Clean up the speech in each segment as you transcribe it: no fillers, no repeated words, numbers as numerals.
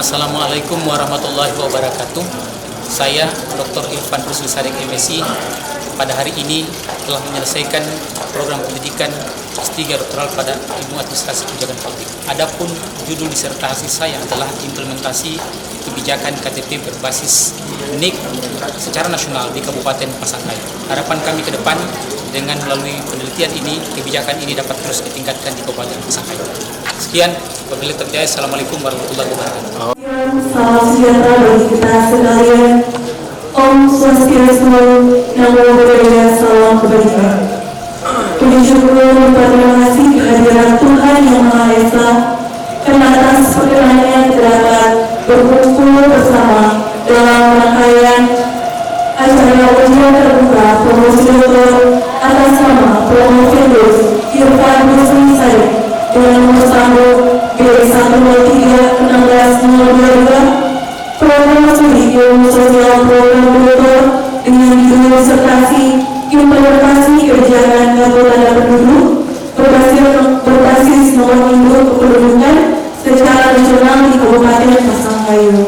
Assalamualaikum warahmatullahi wabarakatuh. Saya Dr. Irfan Rusli Sadik MSI pada hari ini telah menyelesaikan program pendidikan S3 doktoral pada Ilmu Administrasi Kebijakan Politik. Adapun judul disertasi saya adalah implementasi kebijakan KTP berbasis NIK secara nasional di Kabupaten Pasangkayu. Harapan kami ke depan dengan melalui penelitian ini, kebijakan ini dapat terus ditingkatkan di Kabupaten Pasangkayu. Sekian, wabillahi taufiq. Assalamualaikum warahmatullahi wabarakatuh. Salam sejahtera bagi kita sekalian. Om Swastiastu, Namo Buddhaya, salam kebajikan. Puji syukur dan terima kasih kehadiran Tuhan Yang Maha Esa karena atas perkenannya dapat berkumpul bersama dalam rangkaian acara ujian terbuka promosi doktor atas nama Profesor Irfan Rusli Sadik dengan nomor sambung B1231602 promosi ilmu sosial program doktor dengan judul disertasi implementasi kebijakan kartu tanda penduduk berbasis nomor induk kependudukan secara nasional di Kabupaten Pasangkayu.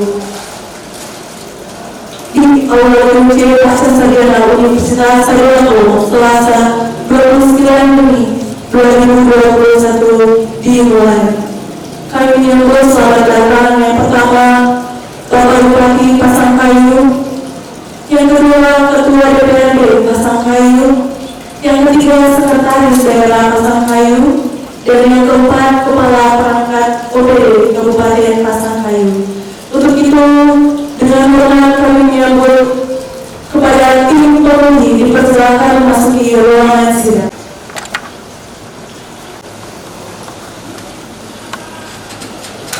Di Aula UMC Pasca Sarjana Universitas Sarjana Selasa 29 Juni 2021 dimulai. Kami menyambut selamat datang yang pertama Bapak Bupati Pasangkayu, yang kedua Ketua DPRD Pasangkayu, yang ketiga Sekretaris Daerah Pasangkayu, dan yang keempat Kepala Perangkat OPD Kabupaten Pasangkayu. Untuk itu, dengan hormat kami menyambut kepada tim penguji dipersilakan memasuki ruangan sidang.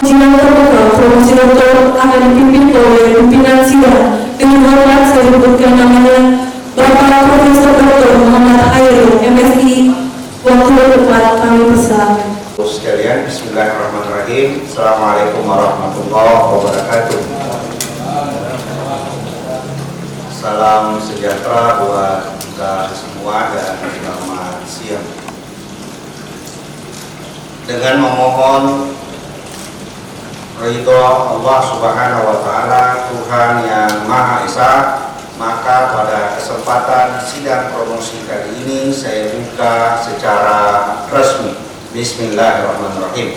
Sidang terbuka promosi doktor akan dipimpin oleh pimpinan sidang. Dengan hormat saya sebutkan namanya Bapak Profesor Dr. Muhammad Khairul MSI. Waktu tepat kami persilakan. Sekalian, Bismillahirrahmanirrahim. Assalamualaikum warahmatullahi wabarakatuh. Salam sejahtera buat kita semua dan selamat siang. Dengan memohon ridho Allah Subhanahu wa Ta'ala, Tuhan Yang Maha Esa, maka pada kesempatan sidang promosi kali ini saya buka secara resmi. Bismillahirrahmanirrahim.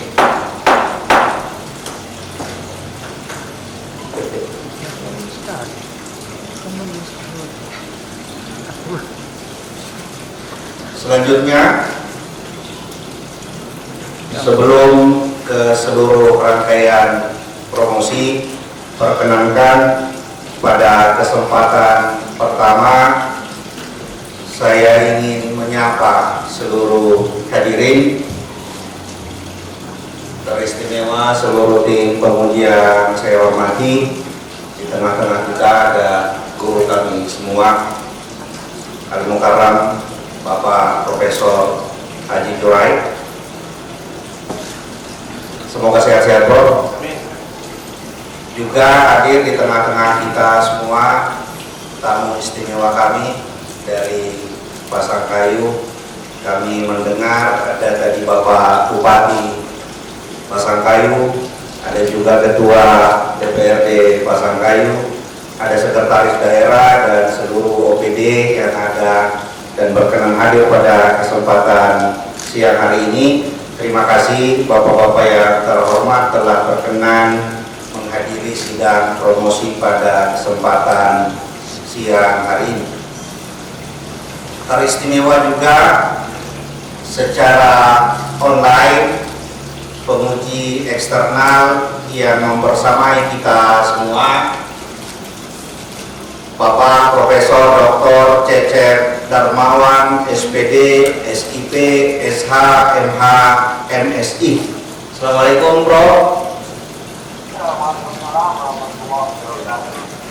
Selanjutnya, sebelum ke seluruh rangkaian promosi, perkenankan pada kesempatan pertama saya ingin menyapa seluruh hadirin, teristimewa seluruh tim penguji yang saya hormati. Di tengah-tengah kita ada guru kami semua, Al-Mukarram Bapak Profesor Haji Jurai. Semoga sehat-sehat, Bro. Juga hadir di tengah-tengah kita semua tamu istimewa kami dari Pasangkayu. Kami mendengar ada tadi Bapak Bupati Pasangkayu, ada juga Ketua DPRD Pasangkayu, ada Sekretaris Daerah dan seluruh OPD yang ada dan berkenan hadir pada kesempatan siang hari ini. Terima kasih Bapak-Bapak yang terhormat telah berkenan menghadiri sidang promosi pada kesempatan siang hari ini. Teristimewa juga secara online penguji eksternal yang membersamai kita semua, Bapak Profesor Dr. Cecep Darmawan, SPD, SIP, SH, MH, MSI. Assalamualaikum, Bro.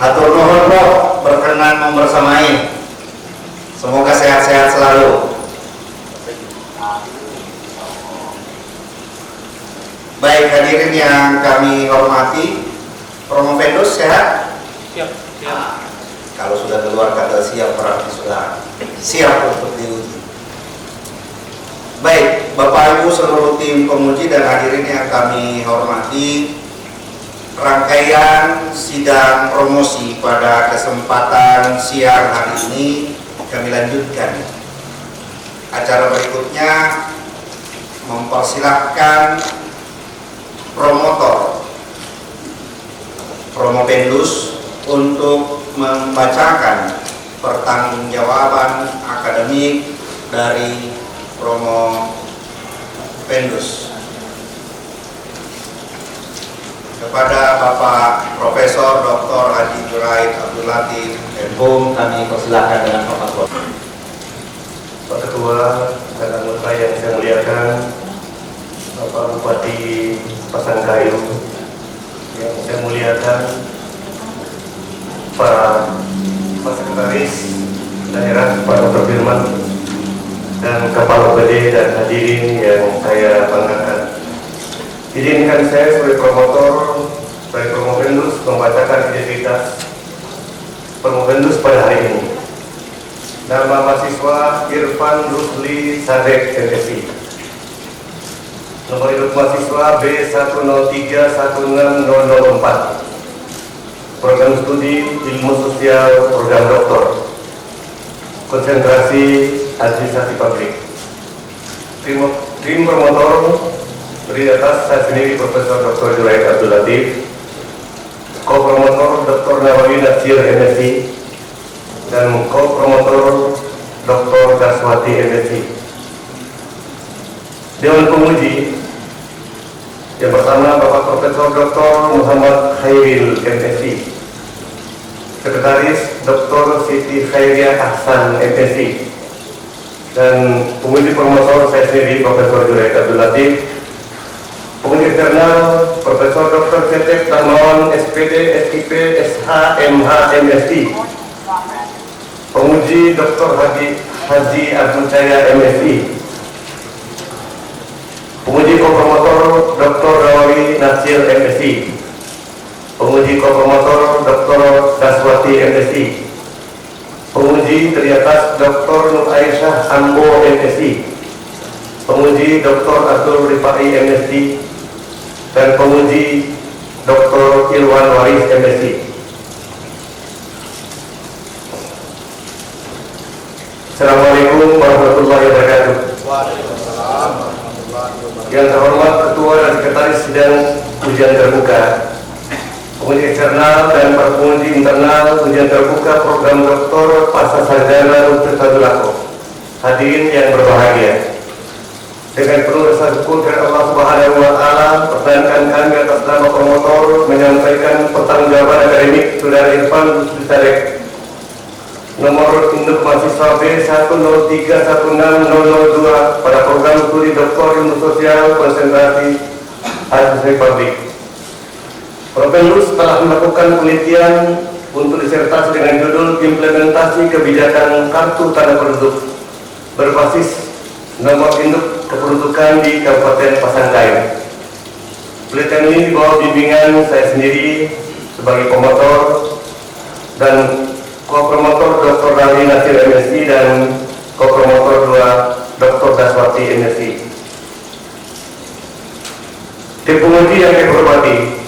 Hatur nuhun, Bro, berkenan membersamai. Semoga sehat-sehat selalu. Baik hadirin yang kami hormati, Promovendus sehat? Siap. Kalau sudah keluar kata siap berarti sudah siap untuk diuji. Baik, Bapak Ibu seluruh tim penguji dan hadirin yang kami hormati, rangkaian sidang promosi pada kesempatan siang hari ini kami lanjutkan. Acara berikutnya mempersilahkan promotor Promopendus untuk membacakan pertanggungjawaban akademik dari Promopendus. Kepada Bapak Profesor Dr. Haji Juraid Abdul Latif MPhum, kami persilahkan dengan Bapak. Pak Ketua dan anggota yang saya muliakan, Bapak Bupati Pasangkayu yang saya muliakan, para sekretaris daerah, Pak Dr. Firman, dan Kepala BD dan hadirin yang saya banggakan. Izinkan saya sebagai promotor dari Promopendus membacakan identitas Promopendus pada hari ini. Nama mahasiswa Irfan Rusli Sadek MSI. Nomor induk mahasiswa B103160004. Program studi Ilmu Sosial Program Doktor. Konsentrasi Administrasi Publik. Tim promotor terdiri atas saya sendiri Profesor Dr. Juraid Abdul Latif, Co-promotor Dr. Nawawi Nasir MSI, dan Co-promotor Dr. Daswati MSI. Dewan Penguji yang pertama Bapak Profesor Dr. Muhammad Khairil MSI, Sekretaris Dr. Siti Khairia Ahsan MSI, dan penguji promotor saya sendiri Profesor Juraid Abdul Latif. Penguji eksternal Profesor Dr. Cetep Darmawan SPD SIP SH MH MSI. Penguji Dr. Haji Abdul Jaya MSI. Penguji co-promotor Dr. Nawawi Nasir MSI. Penguji co-promotor Dr. Daswati MSI. Penguji terdiri atas Dr. Nur Aisyah Ambo MSI. Penguji Dr. Abdul Rifai MSI. Dan penguji Dr. Irwan Waris MSI. Assalamualaikum warahmatullahi wabarakatuh. Yang terhormat Ketua dan Sekretaris Sidang Ujian Terbuka, penguji eksternal dan para penguji internal ujian terbuka program Doktor Pasca Sarjana Universitas hadirin yang berbahagia. Dengan penuh rasa syukur kepada Allah Subhanahu wa Ta'ala, perkenankan kami atas nama promotor menyampaikan pertanggungjawaban akademik Saudara Irfan Rusli Sadek, nomor induk mahasiswa B103160002 pada program studi Doktor Ilmu Sosial konsentrasi Administrasi Publik. Promopendus telah melakukan penelitian untuk disertasi dengan judul Implementasi Kebijakan Kartu Tanda Penduduk berbasis nomor induk kependudukan di Kabupaten Pasangkayu. Penelitian ini di bawah bimbingan saya sendiri sebagai promotor dan co-promotor Dr. Nawawi Nasir MSI dan co-promotor 2 Dr. Daswati MSI. Tim penguji yang saya hormati,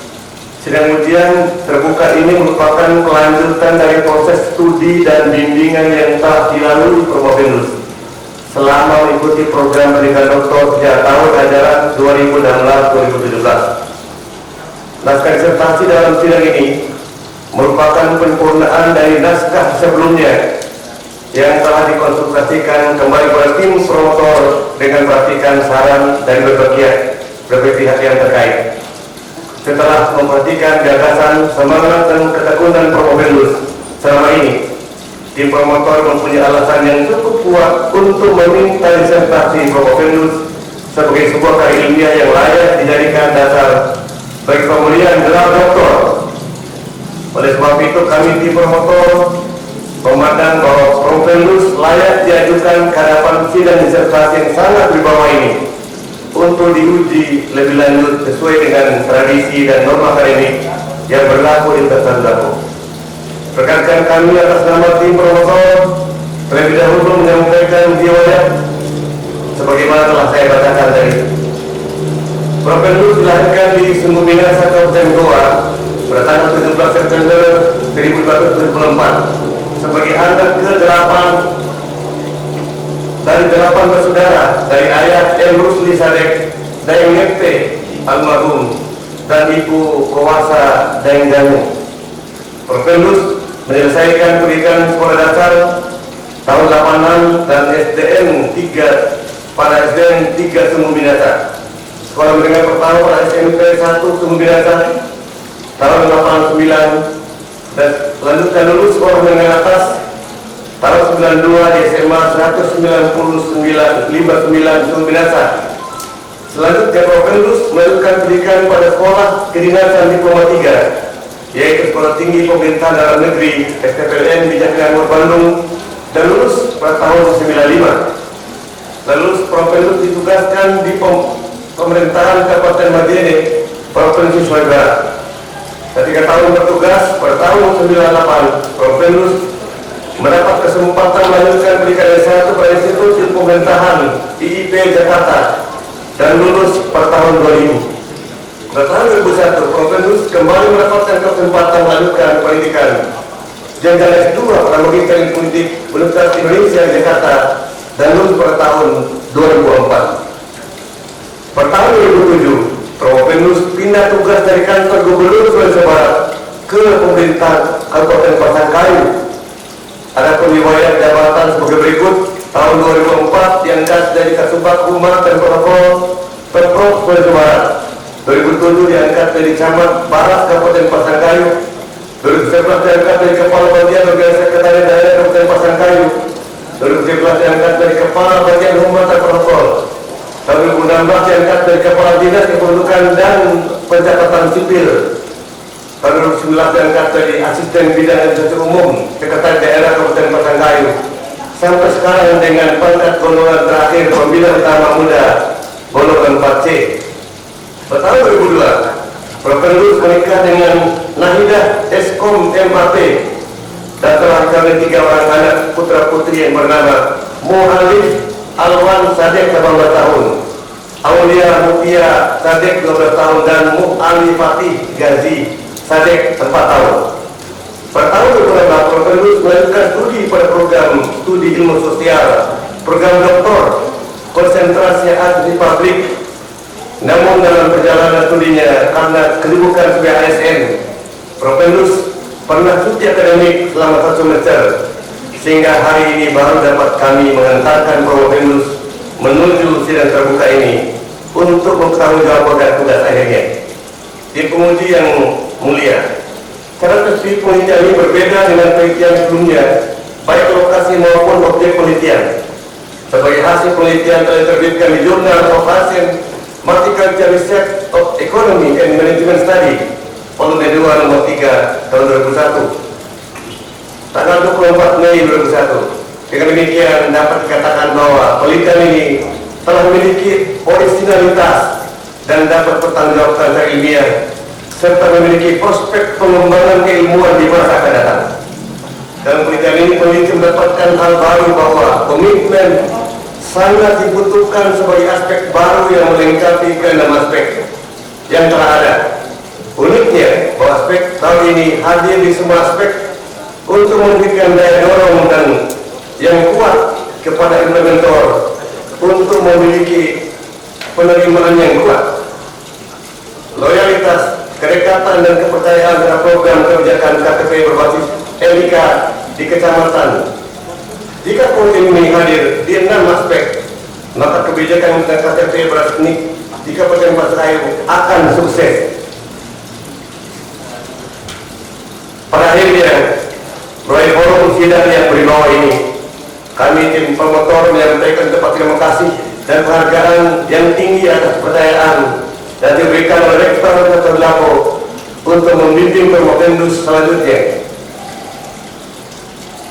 sidang ujian terbuka ini merupakan kelanjutan dari proses studi dan bimbingan yang telah dilalui Promopendus selama mengikuti program pendidikan doktor sejak tahun ajaran 2016-2017. Naskah disertasi dalam sidang ini merupakan penyempurnaan dari naskah sebelumnya yang telah dikonsultasikan kembali pada tim promotor dengan perhatikan saran dari berbagai pihak yang terkait. Setelah memperhatikan gagasan, semangat dan ketekunan Promopendus selama ini, tim promotor mempunyai alasan yang cukup kuat untuk meminta disertasi Promopendus sebagai sebuah karya ilmiah yang layak dijadikan dasar bagi pemberian gelar doktor. Oleh sebab itu kami tim promotor memandang bahwa Promopendus layak diajukan ke hadapan sidang disertasi yang sangat berwibawa ini untuk diuji lebih lanjut sesuai dengan tradisi dan norma akademik yang berlaku di Universitas Lampung. Rekan-rekan kami atas nama tim promotor terlebih dahulu menyampaikan riwayat sebagaimana telah saya bacakan tadi. Promopendus dilahirkan di Sumbu Minasa, Kabupaten Goa pada tanggal 17 September 1974 sebagai anak ke-8 dari 8 bersaudara dari ayah M. Rusli Sadek Daeng Ngepte almarhum dan Ibu Kowasa Daeng Ganyu. Profendus menyelesaikan pendidikan sekolah dasar tahun 86 dan SDN 3 pada SDN 3 Sumbu Binasa. Sekolah menengah pertama pada SMP 1 Sumbu Binasa tahun 89 dan selanjutnya lulus sekolah menengah atas tahun 92 di SMA 199 Sumbu Binasa. Selanjutnya Profendus melanjutkan pendidikan pada sekolah kedinasan Diploma 3 yaitu Sekolah Tinggi Pemerintahan Dalam Negeri STPLN di Jatinangor, Bandung dan lulus pada tahun 95. Lalu Profendus ditugaskan di pemerintahan Kabupaten Majene, Provinsi Sulawesi Barat. Ketika tahun bertugas pada tahun 98, Profendus mendapat kesempatan melanjutkan pendidikan S1 pada Institut Ilmu Pemerintahan IIP Jakarta dan lulus pada tahun 2000. Pada tahun 2001, Profendus kembali mendapatkan kesempatan melanjutkan pendidikan jenjang S2 pada Logika Ilmu Politik Universitas Indonesia di Jakarta dan lulus pada tahun 2004. Pada tahun 2007, Profendus pindah tugas dari kantor Gubernur Sulawesi Barat ke pemerintah Kabupaten Pasangkayu. Adapun riwayat jabatan sebagai berikut: tahun 2004 diangkat dari Kasubag Humas dan Protokol Pemprov Sulawesi Barat. 2007 diangkat dari Camat Barat Kabupaten Pasangkayu. 2011 diangkat dari Kepala Bagian Organisasi Sekretariat Daerah Kabupaten Pasangkayu. 2017 diangkat dari Kepala Bagian Humas dan Protokol. Tahun 2016 diangkat dari Kepala Dinas Kependudukan dan Pencatatan Sipil. Tahun 2019 diangkat dari Asisten Bidang Administrasi Umum Sekretariat Daerah Kabupaten Pasangkayu. Sampai sekarang dengan pangkat golongan terakhir Pembina Utama Muda golongan 4C. Pada tahun 2002, Profendus menikah dengan Nahidah Eskom MAP dan telah kami 3 orang anak putra putri yang bernama Muhalif Alwan Sadek 18 tahun, Aulia Mutia Sadek 12 tahun dan Ali Fatih Gazi Sadek 4 tahun. Pada tahun 2018, Profendus melanjutkan studi pada program studi ilmu sosial, program doktor, konsentrasi administrasi publik. Namun dalam perjalanan studinya karena kesibukan sebagai ASN, Profendus pernah cuti akademik selama 1 semester, sehingga hari ini baru dapat kami mengantarkan Profendus menuju sidang terbuka ini untuk mempertanggungjawabkan tugas akhirnya. Di penguji yang mulia, cara tersebut penelitian ini berbeda dengan penelitian sebelumnya, baik lokasi maupun objek penelitian. Sebagai hasil penelitian telah diterbitkan di Jurnal of Asian Multicultural Research of Economy and Management Study volume 2 nomor 3 tahun 2001 tanggal 24 Mei 2001. Dengan demikian dapat dikatakan bahwa penelitian ini telah memiliki originalitas dan dapat bertanggungjawabkan secara ilmiah serta memiliki prospek pengembangan keilmuan di masa akan datang. Dalam penelitian ini peneliti mendapatkan hal baru bahwa komitmen sangat dibutuhkan sebagai aspek baru yang melengkapi ke-6 aspek yang telah ada. Uniknya, bahwa aspek tahun ini hadir di semua aspek untuk memberikan daya dorong dan yang kuat kepada implementator untuk memiliki penerimaan yang kuat, loyalitas, kedekatan dan kepercayaan terhadap program kebijakan KTP berbasis LIK di kecamatan. Jika program ini hadir di 6 aspek, maka kebijakan tentang KTP berbasis NIK di Kabupaten Pasangkayu akan sukses. Pada akhirnya, melalui forum sidang yang berbawa ini, kami tim promotor menyampaikan terima kasih dan penghargaan yang tinggi atas kepercayaan dan diberikan oleh Rektor Dr. Lapo untuk membimbing Profendus selanjutnya.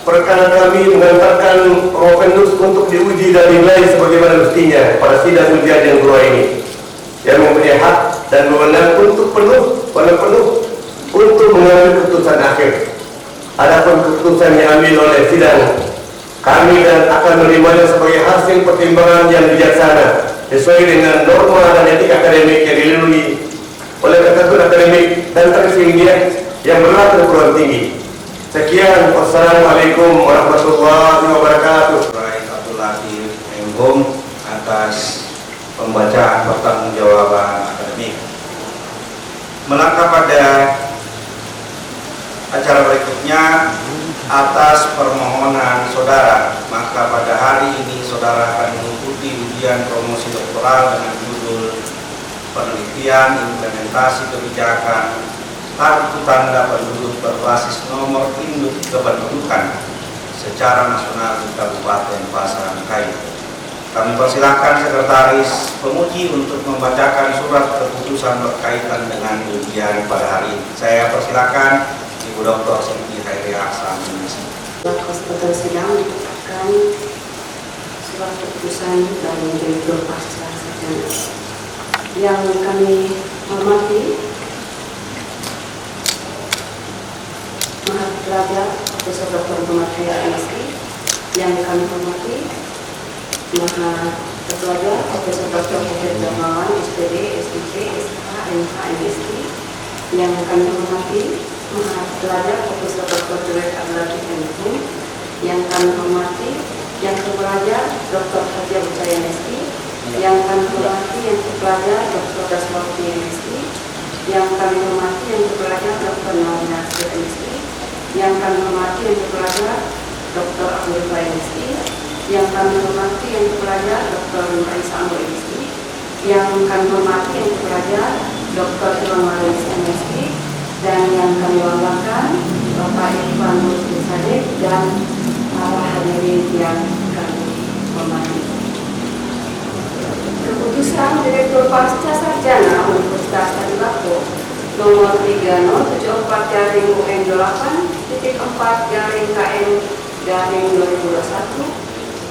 Perkanan kami mengantarkan Profendus untuk diuji dan dinilai sebagaimana mestinya pada sidang ujian yang kedua ini, yang mempunyai hak dan wewenang untuk penuh untuk mengambil keputusan akhir. Adapun keputusan yang diambil oleh sidang, kami dan akan menerimanya sebagai hasil pertimbangan yang bijaksana sesuai dengan norma dan etika akademik yang dilindungi oleh ketentuan akademik dan kesehinggian yang berlaku di perguruan tinggi. Sekian, wassalamualaikum warahmatullahi wabarakatuh. Abdul Latif Menkum atas pembacaan pertanggungjawaban akademik. Melangkah pada acara berikutnya atas permohonan saudara, maka pada hari ini saudara akan mengikuti ujian promosi doktoral dengan judul penelitian implementasi kebijakan kartu tanda penduduk berbasis nomor induk kependudukan secara nasional di Kabupaten Pasangkayu. Kami persilahkan Sekretaris Penguji untuk membacakan surat keputusan berkaitan dengan ujian pada hari ini. Saya persilahkan Ibu Dr. Siti Khairia Ahsan. Keputusan sidang menetapkan surat keputusan dari Direktur Pasca Sarjana yang kami hormati Mahapelajar Profesor Dr. Muhammad Khair MSc, yang kami hormati Mahapelajar Profesor Dr. Muhammad Darmawan SPD, SPP, SK, MH, MSc, yang kami hormati Mahapelajar Profesor Dr. Direk Abdul Latif Menkum, yang kami hormati yang terpelajar Dr. Haji Abu Cahaya MSc, yang kami hormati yang terpelajar Dr. Daswati MSc, yang kami hormati yang terpelajar Dr. Nawawi Nasir MSc, yang kami hormati yang terpelajar Dr. Abdul Faid MSc, yang kami hormati yang terpelajar Dr. Raisa Ambo MSc, yang kami hormati yang terpelajar Dr. Irwan Maris MSc, dan yang kami banggakan Bapak Irfan Rusli dan para hadirin yang kami hormati. Keputusan Direktur Pasca Sarjana Universitas Tadulako nomor 3074-UN-4-KM-2021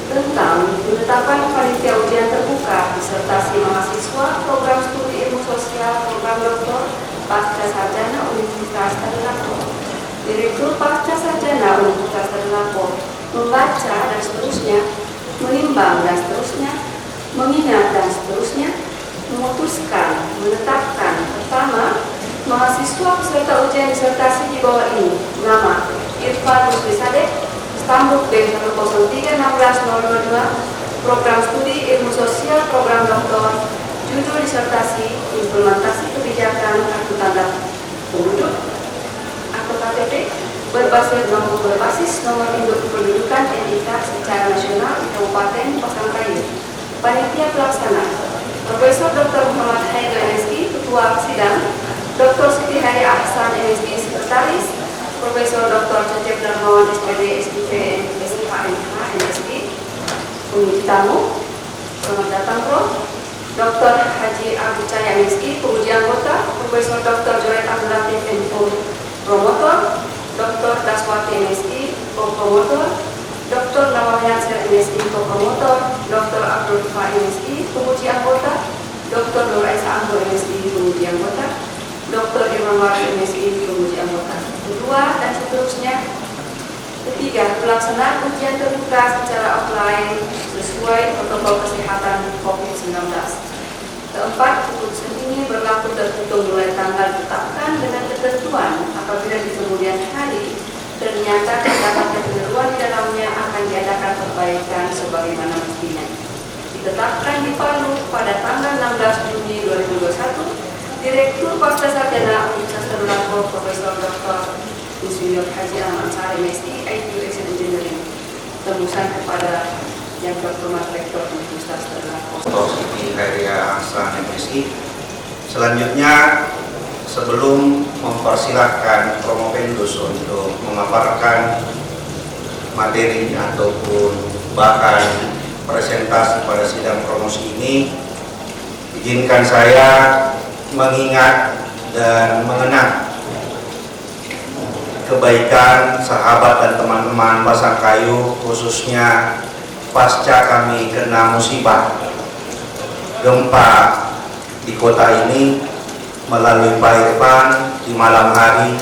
tentang penetapan panitia ujian terbuka disertasi mahasiswa program studi ilmu sosial program doktor Pasca Sarjana Universitas Tadulako. Direktur Pasca Sarjana Universitas Tadulako membaca dan seterusnya, menimbang dan seterusnya, mengingat dan seterusnya, memutuskan, menetapkan pertama, mahasiswa peserta ujian disertasi di bawah ini nama Irfan Rusli Sadek, Stambuk B10316-022, program studi ilmu sosial program doktor, judul disertasi implementasi kebijakan kartu tanda penduduk atau KTP berbasis nomor induk kependudukan NIK secara nasional di Kabupaten Pasangkayu. Panitia pelaksana Profesor Dr. Muhammad Khair MSc, Ketua Sidang, Dr. Siti Khairia Ahsan MSc, Sekretaris, Profesor Dr. Cecep Darmawan SPD, SPP, SK, MH, MSc, penguji tamu, selamat datang Prof. Dr. Haji Abu Cahaya MSc, penguji anggota, Profesor Dr. Direk Abdul Latif Menkum, promotor, Dr. Daswati MSc, promotor, Dr. Nawawi Nasir MSc, promotor, Dr. Abdul Faid MSc, penguji anggota, Dr. Raisa Ambo MSc, penguji anggota, Dr. Irwan Maris MSc, penguji anggota. Kedua dan seterusnya. Ketiga, pelaksanaan ujian terbuka secara offline sesuai protokol kesehatan COVID-19. Keempat, keputusan ini berlaku terhitung mulai tanggal ditetapkan dengan ketentuan apabila di kemudian hari ternyata terdapat ketentuan di dalamnya akan diadakan perbaikan sebagaimana mestinya. Ditetapkan di Palu pada tanggal 16 Juni 2021, Direktur Pasca Sarjana Universitas Tadulako Profesor Dr. Insinyur Haji Ahmad Ansari MSc, IT Engineering, tembusan kepada yang terhormat Rektor Universitas Tadulako Dr. Siti Khairia Ahsan MSc. Selanjutnya, sebelum mempersilahkan Promopendus untuk memaparkan materi ataupun bahkan presentasi pada sidang promosi ini, izinkan saya mengingat dan mengenang kebaikan sahabat dan teman-teman Pasangkayu, khususnya pasca kami kena musibah gempa di kota ini. Melalui Pak Irfan, di malam hari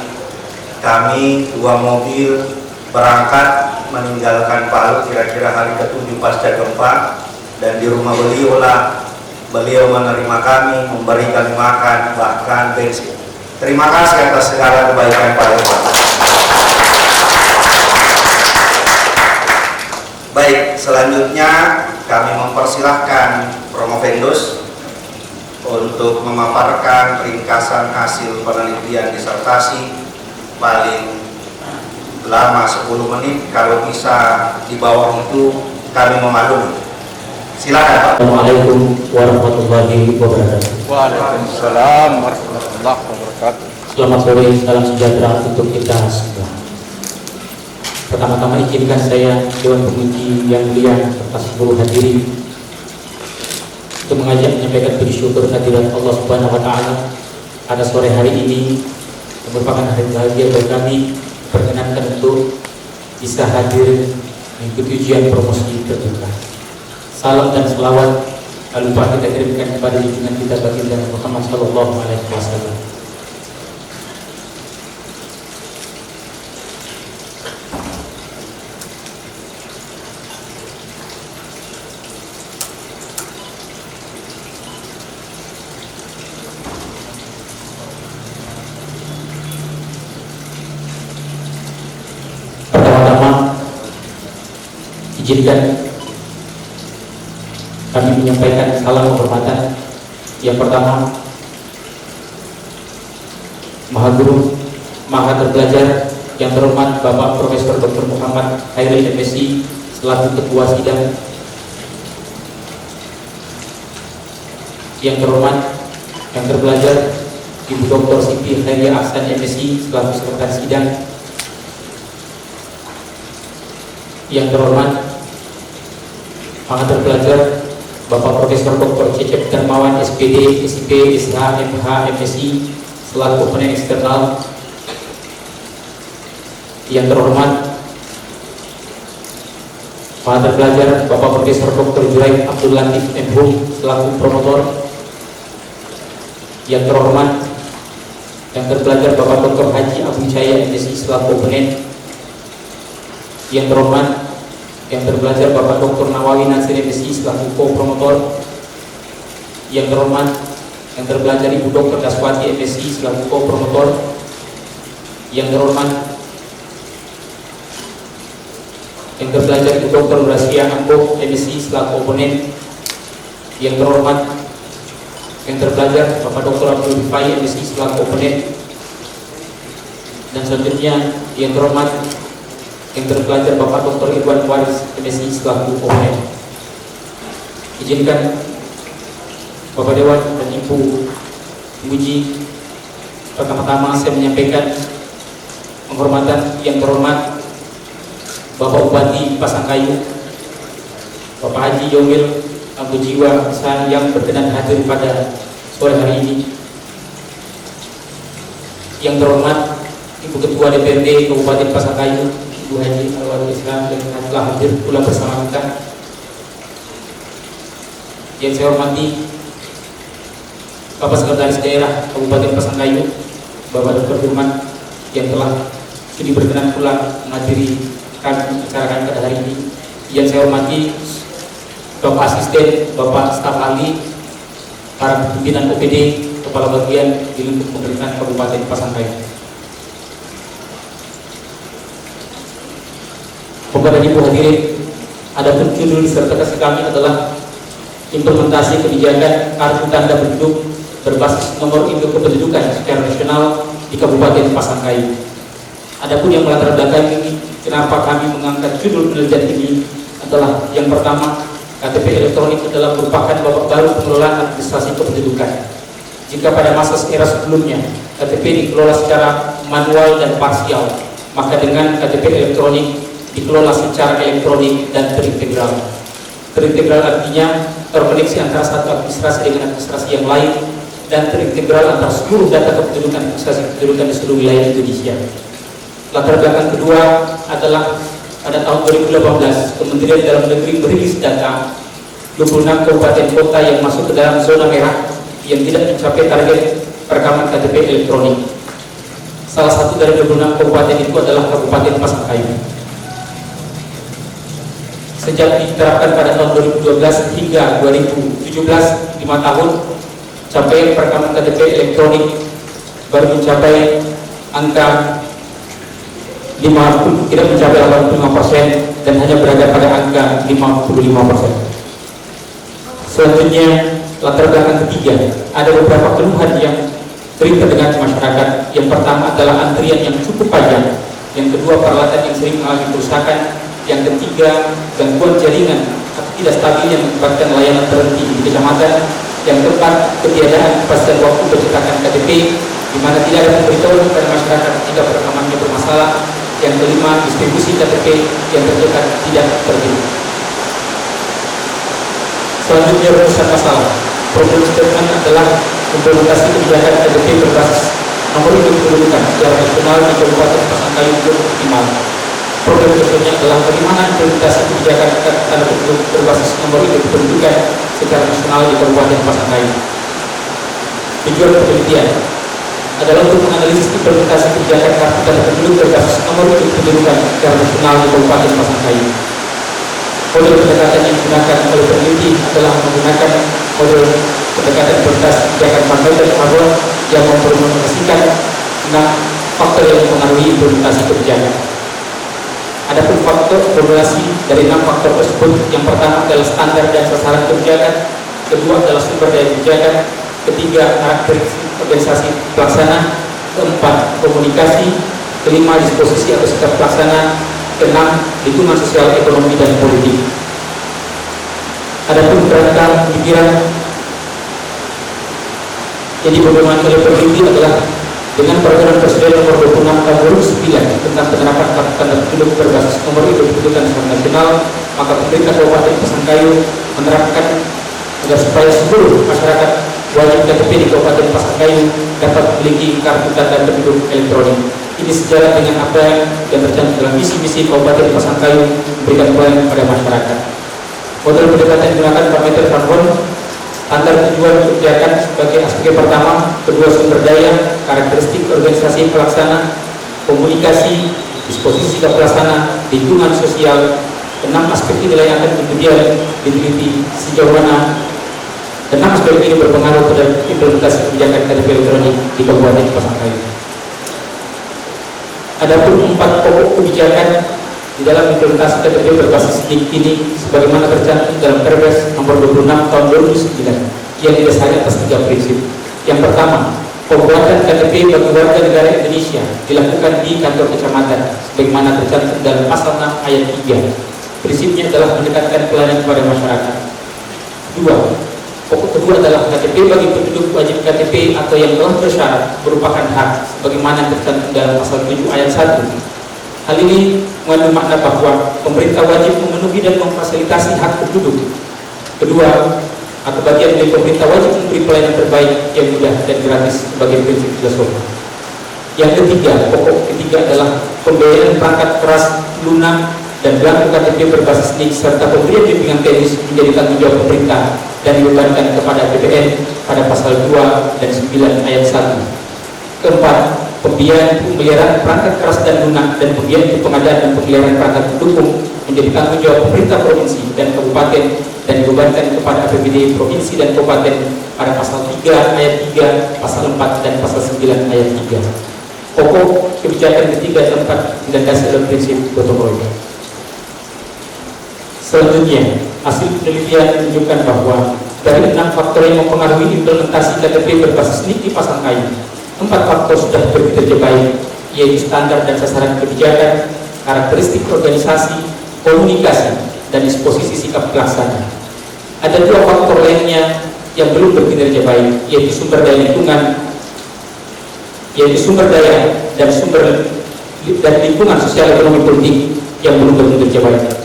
kami 2 mobil berangkat meninggalkan Palu kira-kira hari ke-7 pasca gempa, dan di rumah beliau lah beliau menerima kami, memberikan makan, bahkan bensin. Terima kasih atas segala kebaikan Pak Irfan. Baik, selanjutnya kami mempersilahkan Promovendus untuk memaparkan ringkasan hasil penelitian disertasi paling lama 10 menit, kalau bisa di bawah itu kami memaklumi. Silakan Pak. Assalamualaikum warahmatullahi wabarakatuh. Waalaikumsalam warahmatullahi wabarakatuh. Selamat sore, salam sejahtera untuk kita semua. Pertama-tama izinkan saya, Dewan Penguji yang mulia serta seluruh hadirin, untuk mengajak menyampaikan puji syukur kehadirat Allah Subhanahu wa Ta'ala pada sore hari ini yang merupakan hari bahagia bagi kami, perkenankan untuk bisa hadir mengikuti ujian promosi terbuka. Salam dan selawat tak lupa kita kirimkan kepada junjungan kita baginda Muhammad sallallahu alaihi wasallam. Pertama-tama izinkan kami menyampaikan salam penghormatan. Yang pertama, Maha Guru, Maha Terpelajar yang terhormat Bapak Profesor Dr. Muhammad Khairil MSI selaku Ketua Sidang. Yang terhormat, yang terpelajar Ibu Dr. Siti Khairia Ahsan MSI selaku Sekretaris Sidang. Yang terhormat, Maha Terpelajar Bapak Profesor Dr. Cecep Darmawan SPD, SIP, SH, MH, MSI selaku komponen eksternal. Yang terhormat, Maha Terpelajar Bapak Profesor Dr. Juraid Abdul Latif MHum selaku promotor. Yang terhormat, yang terpelajar Bapak Dr. Haji Abu Jaya MSI selaku komponen. Yang terhormat, yang terpelajar Bapak Dr. Nawawi Nasir MSI selaku co-promotor. Yang terhormat, yang terpelajar Ibu Dr. Daswati MSI selaku co-promotor. Yang terhormat, yang terpelajar Ibu Dr. Rasia Anggo MSI selaku komponen. Yang terhormat, yang terpelajar Bapak Dr. Abdul Rifai MSI selaku komponen. Dan selanjutnya yang terhormat, yang terpelajar Bapak Dr. Irwan Waris MSI selaku komponen. Izinkan Bapak Dewan dan Ibu Penguji, pertama-tama saya menyampaikan penghormatan yang terhormat Bapak Bupati Pasangkayu, Bapak Haji Yomil Abu Jiwa Hasan yang berkenan hadir pada sore hari ini. Yang terhormat Ibu Ketua DPRD Kabupaten Pasangkayu, Ibu Haji Alwar Islam yang telah hadir pula bersama kita. Yang saya hormati Bapak Sekretaris Daerah Kabupaten Pasangkayu, Bapak Dr. Firman yang telah sudi berkenan pula menghadiri kami acara kami pada hari ini. Yang saya hormati Bapak Asisten, Bapak Staf Ahli, para pimpinan OPD, Kepala Bagian di lingkup pemerintahan Kabupaten Pasangkayu. Bapak dan Ibu hadirin, adapun judul disertasi kami adalah implementasi kebijakan kartu tanda penduduk berbasis nomor induk kependudukan secara nasional di Kabupaten Pasangkayu. Adapun yang melatar belakangi kenapa kami mengangkat judul penelitian ini adalah yang pertama, KTP elektronik adalah merupakan babak baru pengelolaan administrasi kependudukan. Jika pada masa era sebelumnya KTP dikelola secara manual dan parsial, maka dengan KTP elektronik dikelola secara elektronik dan terintegral. Terintegral artinya terkoneksi antara satu administrasi dengan administrasi yang lain, dan terintegral antara seluruh data kependudukan administrasi kependudukan di seluruh wilayah Indonesia. Latar belakang kedua adalah pada tahun 2018 Kementerian Dalam Negeri merilis data 26 kabupaten kota yang masuk ke dalam zona merah yang tidak mencapai target perekaman KTP elektronik. Salah satu dari 26 kabupaten itu adalah Kabupaten Pasangkayu. sejak diterapkan pada tahun 2012 hingga 2017, 5 tahun, capaian perekaman KTP elektronik baru mencapai angka 50, tidak mencapai 85% dan hanya berada pada angka 55%. Selanjutnya, latar belakang ketiga, ada beberapa keluhan yang sering terdengar di masyarakat. Yang pertama adalah antrian yang cukup panjang, yang kedua peralatan yang sering mengalami kerusakan, yang ketiga gangguan jaringan atau tidak stabil yang menyebabkan layanan terhenti di kecamatan, yang keempat ketiadaan kepastian waktu pencetakan KTP di mana tidak ada pemberitahuan kepada masyarakat jika perekamannya bermasalah, yang kelima distribusi KTP yang tercetak tidak tertib. Selanjutnya rumusan masalah. Problem statement adalah implementasi kebijakan KTP berbasis nomor induk kependudukan secara nasional di Kabupaten Pasangkayu belum optimal. Problem berikutnya adalah bagaimana implementasi kebijakan tanda penduduk berbasis nomor induk kependudukan secara nasional di Kabupaten Pasangkayu. Tujuan penelitian adalah untuk menganalisis implementasi kebijakan kartu tanda penduduk berbasis nomor induk kependudukan secara nasional di Kabupaten Pasangkayu. Model pendekatan yang digunakan oleh peneliti adalah menggunakan model pendekatan berbasis kebijakan Van der Waals yang memformulasikan 6 faktor yang mempengaruhi implementasi kebijakan. Adapun faktor formulasi dari 6 faktor tersebut, yang pertama adalah standar dan sasaran kebijakan, kedua adalah sumber daya kebijakan, ketiga karakteristik organisasi pelaksana, keempat komunikasi, kelima disposisi atau sikap pelaksana, keenam lingkungan sosial, ekonomi dan politik. Adapun kerangka pemikiran jadi pembunuhan oleh peneliti adalah dengan peraturan Presiden nomor 26 tahun 2009 tentang penerapan kartu tanda penduduk berbasis nomor induk kependudukan secara nasional, maka pemerintah Kabupaten Pasangkayu menerapkan agar supaya seluruh masyarakat wajib KTP di Kabupaten Pasangkayu dapat memiliki kartu tanda penduduk elektronik. Ini sejalan dengan apa yang tercantum dalam visi-misi Kabupaten Pasangkayu memberikan pelayanan kepada masyarakat. Model pendekatan digunakan parameter Van Roon, standar tujuan kebijakan sebagai aspek pertama, kedua sumber daya, karakteristik organisasi pelaksana, komunikasi, disposisi sikap pelaksana, lingkungan sosial. 6 aspek ini yang akan kemudian diteliti sejauh mana 6 aspek ini berpengaruh pada implementasi kebijakan KTP elektronik di Kabupaten Pasangkayu. Adapun 4 pokok kebijakan di dalam implementasi KTP berbasis NIK ini sebagaimana tercantum dalam Perpres nomor 26 tahun 2009 yang didasarkan atas 3 prinsip. Yang pertama, pembuatan KTP bagi warga negara Indonesia dilakukan di kantor kecamatan sebagaimana tercantum dalam pasal 6 ayat 3. Prinsipnya adalah mendekatkan pelayanan kepada masyarakat. Pokok kedua adalah KTP bagi penduduk wajib KTP atau yang telah bersyarat merupakan hak sebagaimana tercantum dalam pasal 7 ayat 1. Hal ini mengandung makna bahwa pemerintah wajib memenuhi dan memfasilitasi hak penduduk. Kedua, atau bagian dari pemerintah wajib memberi pelayanan terbaik yang mudah dan gratis sebagai prinsip filosofi. Yang ketiga, pokok ketiga adalah pembayaran perangkat keras, lunak, dan belangko KTP berbasis NIK serta pemberian bimbingan teknis menjadi tanggung jawab pemerintah dan dibebankan kepada BPN pada pasal 2 dan 9 ayat 1. Keempat, pembiayaan pemeliharaan perangkat keras dan lunak dan pembiayaan pengadaan dan pemeliharaan perangkat pendukung menjadi tanggung jawab pemerintah provinsi dan kabupaten dan dibebankan kepada APBD provinsi dan kabupaten pada pasal 3 ayat 3, pasal 4 dan pasal 9 ayat 3. Pokok kebijakan ketiga tempat dilandasi oleh prinsip gotong royong. Selanjutnya, hasil penelitian menunjukkan bahwa dari 6 faktor yang mempengaruhi implementasi KTP berbasis NIK di Pasangkayu, 4 faktor sudah bekerja baik, yaitu standar dan sasaran kebijakan, karakteristik organisasi, komunikasi, dan disposisi sikap pelaksana. Ada 2 faktor lainnya yang belum berkinerja baik, yaitu sumber daya lingkungan, dan lingkungan sosial, ekonomi, politik yang belum berkinerja baik.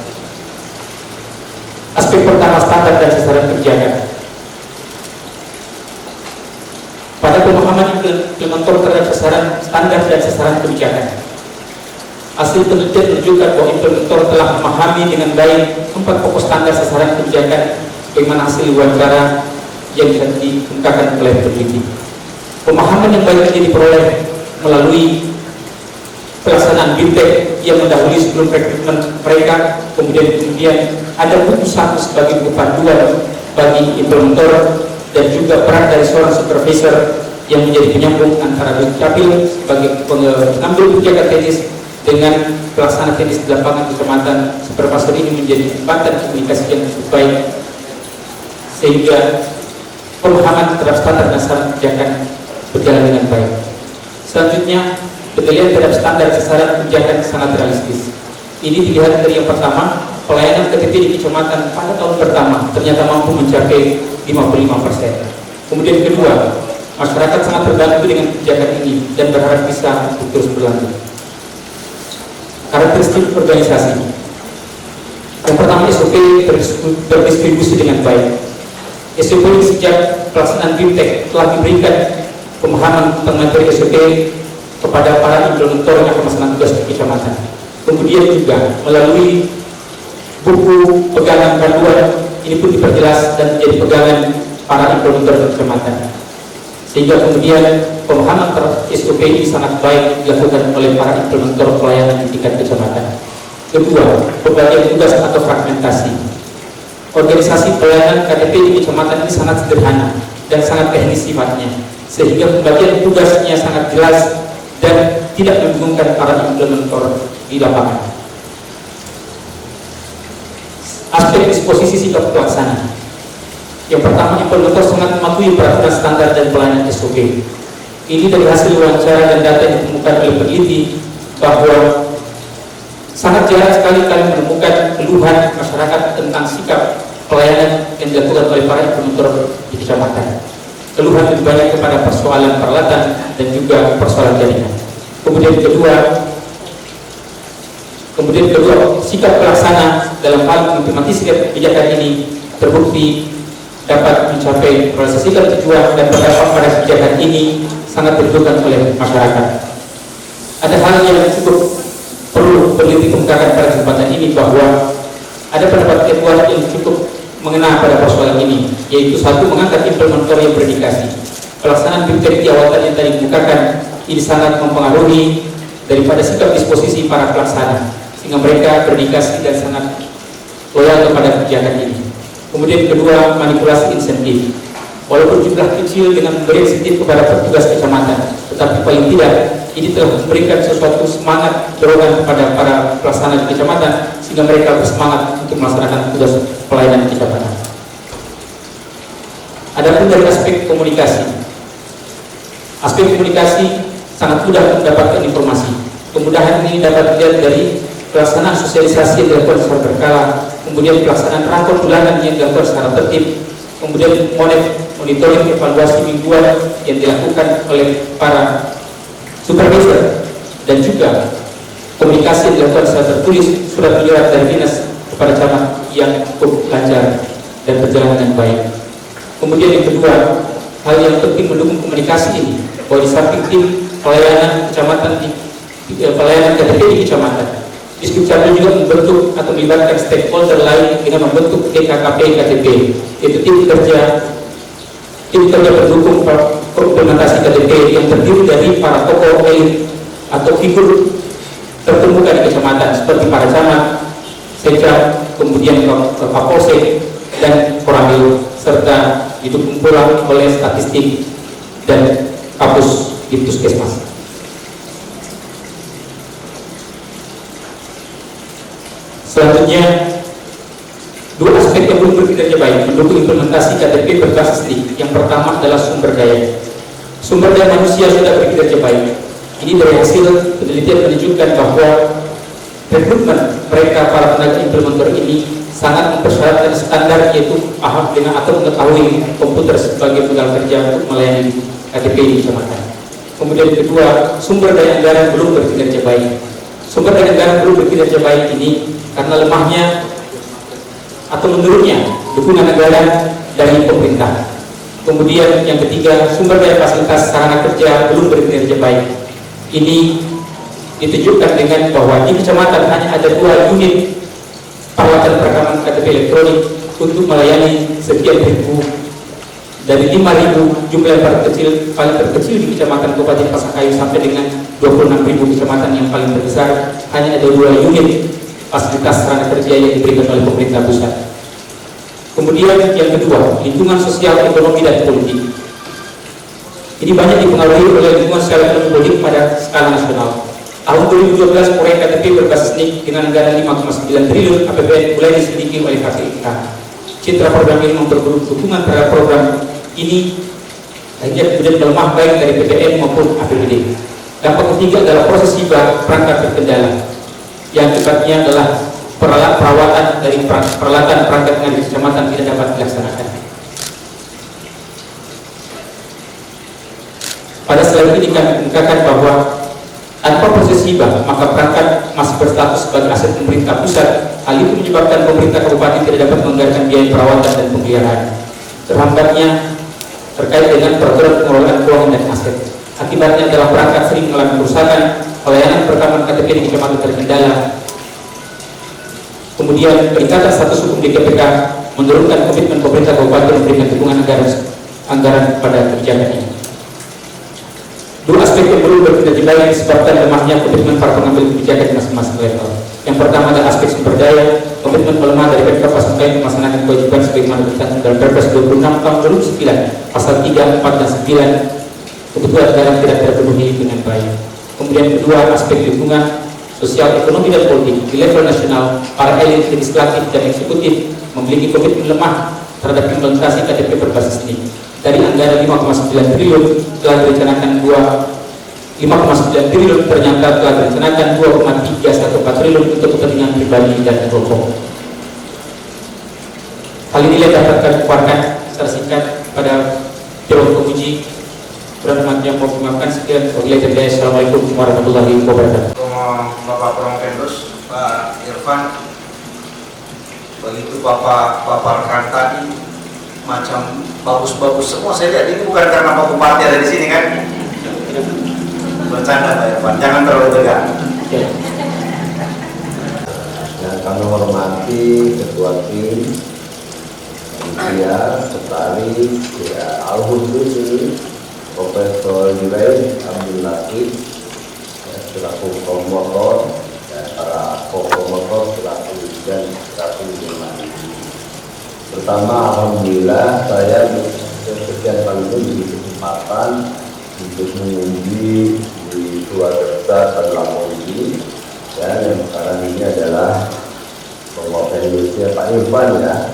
Aspek pertama, standar dan sasaran kebijakan. Pada pemahaman implementator terhadap sasaran standar dan sasaran kebijakan, hasil penelitian menunjukkan bahwa implementator telah memahami dengan baik 4 pokok standar sasaran kebijakan bagaimana hasil wawancara yang dikemukakan oleh peneliti. Pemahaman yang baik ini diperoleh melalui pelaksanaan BIMTEK yang mendahului sebelum rekrutmen mereka, kemudian ada buku satu sebagai buku panduan bagi implementer, dan juga peran dari seorang supervisor yang menjadi penyambung antara Dukcapil sebagai pengambil kebijakan teknis dengan pelaksana teknis di lapangan kecamatan. Supervisor ini menjadi jembatan komunikasi yang cukup baik sehingga pemahaman terhadap standar dan saran kebijakan berjalan dengan baik. Selanjutnya, penilaian terhadap standar sasaran kebijakan sangat realistis. Ini dilihat dari yang pertama, pelayanan KTP di kecamatan pada tahun pertama ternyata mampu mencapai 55%. Kemudian kedua, masyarakat sangat terbantu dengan kebijakan ini dan berharap bisa terus berlanjut. Karakteristik organisasi. Yang pertama, SOP terdistribusi dengan baik. SOP sejak pelaksanaan BIMTEK telah diberikan pemahaman tentang materi SOP kepada para implementer yang akan melaksanakan tugas di kecamatan. Kemudian juga melalui buku pegangan panduan ini pun diperjelas dan menjadi pegangan para implementer di kecamatan. Sehingga kemudian pemahaman terhadap SOP ini sangat baik dilakukan oleh para implementer pelayanan di tingkat kecamatan. Kedua, pembagian tugas atau fragmentasi. Organisasi pelayanan KTP di kecamatan ini sangat sederhana dan sangat teknis sifatnya, sehingga pembagian tugasnya sangat jelas dan tidak membingungkan para implementer di lapangan. Aspek disposisi sikap pelaksana. Yang pertama, implementer sangat mematuhi peraturan standar dan pelayanan SOP. Ini dari hasil wawancara dan data yang ditemukan oleh peneliti bahwa sangat jarang sekali kalian menemukan keluhan masyarakat tentang sikap pelayanan yang dilakukan oleh para implementer di kecamatan. Keluhan lebih banyak kepada persoalan peralatan dan juga persoalan jaringan. Kemudian kedua, sikap pelaksana dalam hal mengimplementasikan kebijakan ini terbukti dapat mencapai realisasikan tujuan dan berdampak pada kebijakan ini sangat dibutuhkan oleh masyarakat. Ada hal yang cukup perlu peneliti kemukakan pada kesempatan ini, bahwa ada pendapat ketua yang cukup mengena pada persoalan ini, yaitu satu, mengangkat implementer yang berdedikasi. Pelaksanaan BIMTEK di awal yang tadi dibukakan ini sangat mempengaruhi daripada sikap disposisi para pelaksana, sehingga mereka berdedikasi dan sangat loyal kepada kebijakan ini. Kemudian kedua, manipulasi insentif. Walaupun jumlah kecil dengan memberi insentif kepada petugas kecamatan, tetapi paling tidak ini telah memberikan sesuatu semangat dorongan kepada para pelaksana di kecamatan, sehingga mereka bersemangat untuk melaksanakan tugas pelayanan di kecamatan. Adapun dari aspek komunikasi, sangat mudah mendapatkan informasi. Kemudahan ini dapat dilihat dari pelaksanaan sosialisasi yang dilakukan secara berkala, kemudian pelaksanaan rakor bulanan yang dilakukan secara tertib, kemudian monitoring evaluasi mingguan yang dilakukan oleh para supervisor, dan juga komunikasi yang dilakukan secara tertulis, surat menyurat dari dinas kepada camat yang cukup lancar dan berjalan dengan baik. Kemudian yang kedua, hal yang penting mendukung komunikasi ini, bahwa di samping tim pelayanan kecamatan pelayanan KTP di kecamatan, Dukcapil juga membentuk atau melibatkan stakeholder lain dengan membentuk DKKP KTP, yaitu tim kerja pendukung implementasi KTP yang terdiri dari para tokoh elit atau figur terkemuka di kecamatan seperti para camat, sekda, kemudian Kapolsek dan Koramil, serta didukung pula oleh statistik dan Kapus Dipuskesmas. Selanjutnya, dua aspek yang belum berkinerja baik mendukung implementasi KTP berbasis TIK. Yang pertama adalah sumber daya. Sumber daya manusia sudah berkinerja baik. Ini dari hasil penelitian menunjukkan bahwa rekrutmen mereka para tenaga implementer ini sangat mempersyaratkan standar, yaitu paham dengan atau mengetahui komputer sebagai modal kerja untuk melayani KTP di kecamatan. Kemudian kedua, sumber daya anggaran belum berkinerja baik. Sumber daya anggaran belum berkinerja baik ini karena lemahnya atau menurunnya dukungan anggaran dari pemerintah. Kemudian yang ketiga, sumber daya fasilitas sarana kerja belum berkinerja baik. Ini ditunjukkan dengan bahwa di kecamatan hanya ada 2 unit peralatan perekaman KTP elektronik untuk melayani sekian ribu dari 5.000 jumlah yang paling terkecil di Kecamatan Kabupaten Pasangkayu sampai dengan 26.000 kecamatan yang paling terbesar, hanya ada 2 unit fasilitas sarana kerja yang diberikan oleh pemerintah pusat. Kemudian yang kedua, lingkungan sosial, ekonomi, dan politik. Ini banyak dipengaruhi oleh lingkungan sosial ekonomi politik pada skala nasional. Tahun 2012 proyek KTP berbasis NIK dengan anggaran 5,9 triliun APBN mulai diselidiki oleh KPK. Citra program ini memperburuk dukungan terhadap program ini akhirnya kemudian melemah baik dari PPN maupun APBD. Dampak ketiga adalah proses hibah perangkat terkendala, yang akibatnya adalah perawatan dari peralatan perangkat dengan kecamatan tidak dapat dilaksanakan. Pada slide ini kami mengungkapkan bahwa tanpa proses hibah, maka perangkat masih berstatus sebagai aset pemerintah pusat. Hal itu menyebabkan pemerintah kabupaten tidak dapat menganggarkan biaya perawatan dan pemeliharaan. Terhambatnya terkait dengan peraturan pengelolaan keuangan dan aset. Akibatnya adalah perangkat sering mengalami kerusakan, pelayanan perekaman KTP di kecamatan terkendala. Kemudian peningkatan status hukum di KPK menurunkan komitmen pemerintah kabupaten memberikan dukungan anggaran pada kebijakan ini. Dua aspek yang perlu berkelanjutan disebabkan lemahnya komitmen para pengambil kebijakan di masing-masing level. Yang pertama adalah aspek sumber daya. Komitmen melemah dari Pemkab Pasangkayu melaksanakan kewajiban sebagaimana ditetapkan dalam Perpres 26 tahun 2009 pasal 3, 4, dan 9. Kebutuhan anggaran tidak terpenuhi dengan baik. Kemudian kedua, aspek lingkungan sosial, ekonomi, dan politik. Di level nasional, para elit legislatif dan eksekutif memiliki komitmen lemah terhadap implementasi KTP berbasis NIK. Dari anggaran 5,9 triliun telah direncanakan 5,9 triliun ternyata telah direncanakan 2,314 triliun untuk kepentingan pribadi dan kelompok. Hal ini dapat kami keluarkan secara singkat pada Dewan Penguji. Kurang yang mau mengucapkan sekian. Assalamualaikum warahmatullahi wabarakatuh. Bapak Prompendus, Pak Irfan, begitu Bapak paparkan tadi macam bagus-bagus semua. Saya lihat ini bukan karena Pak Bupati ada di sini kan? Bercanda Pak Irfan, jangan terlalu tegang. Yang kami hormati Ketua Tim, Panitia, Sekretaris, Al-Hudus, Profesor Julaid Abdul Latif, selaku promotor, para promotor selaku dan selaku jemaah. Pertama, alhamdulillah saya sekian kali itu diberi kesempatan untuk menguji di keluarga besar Sadlamoh ini, ya, yang sekarang ini adalah penguasa Indonesia Pak Irfan ya.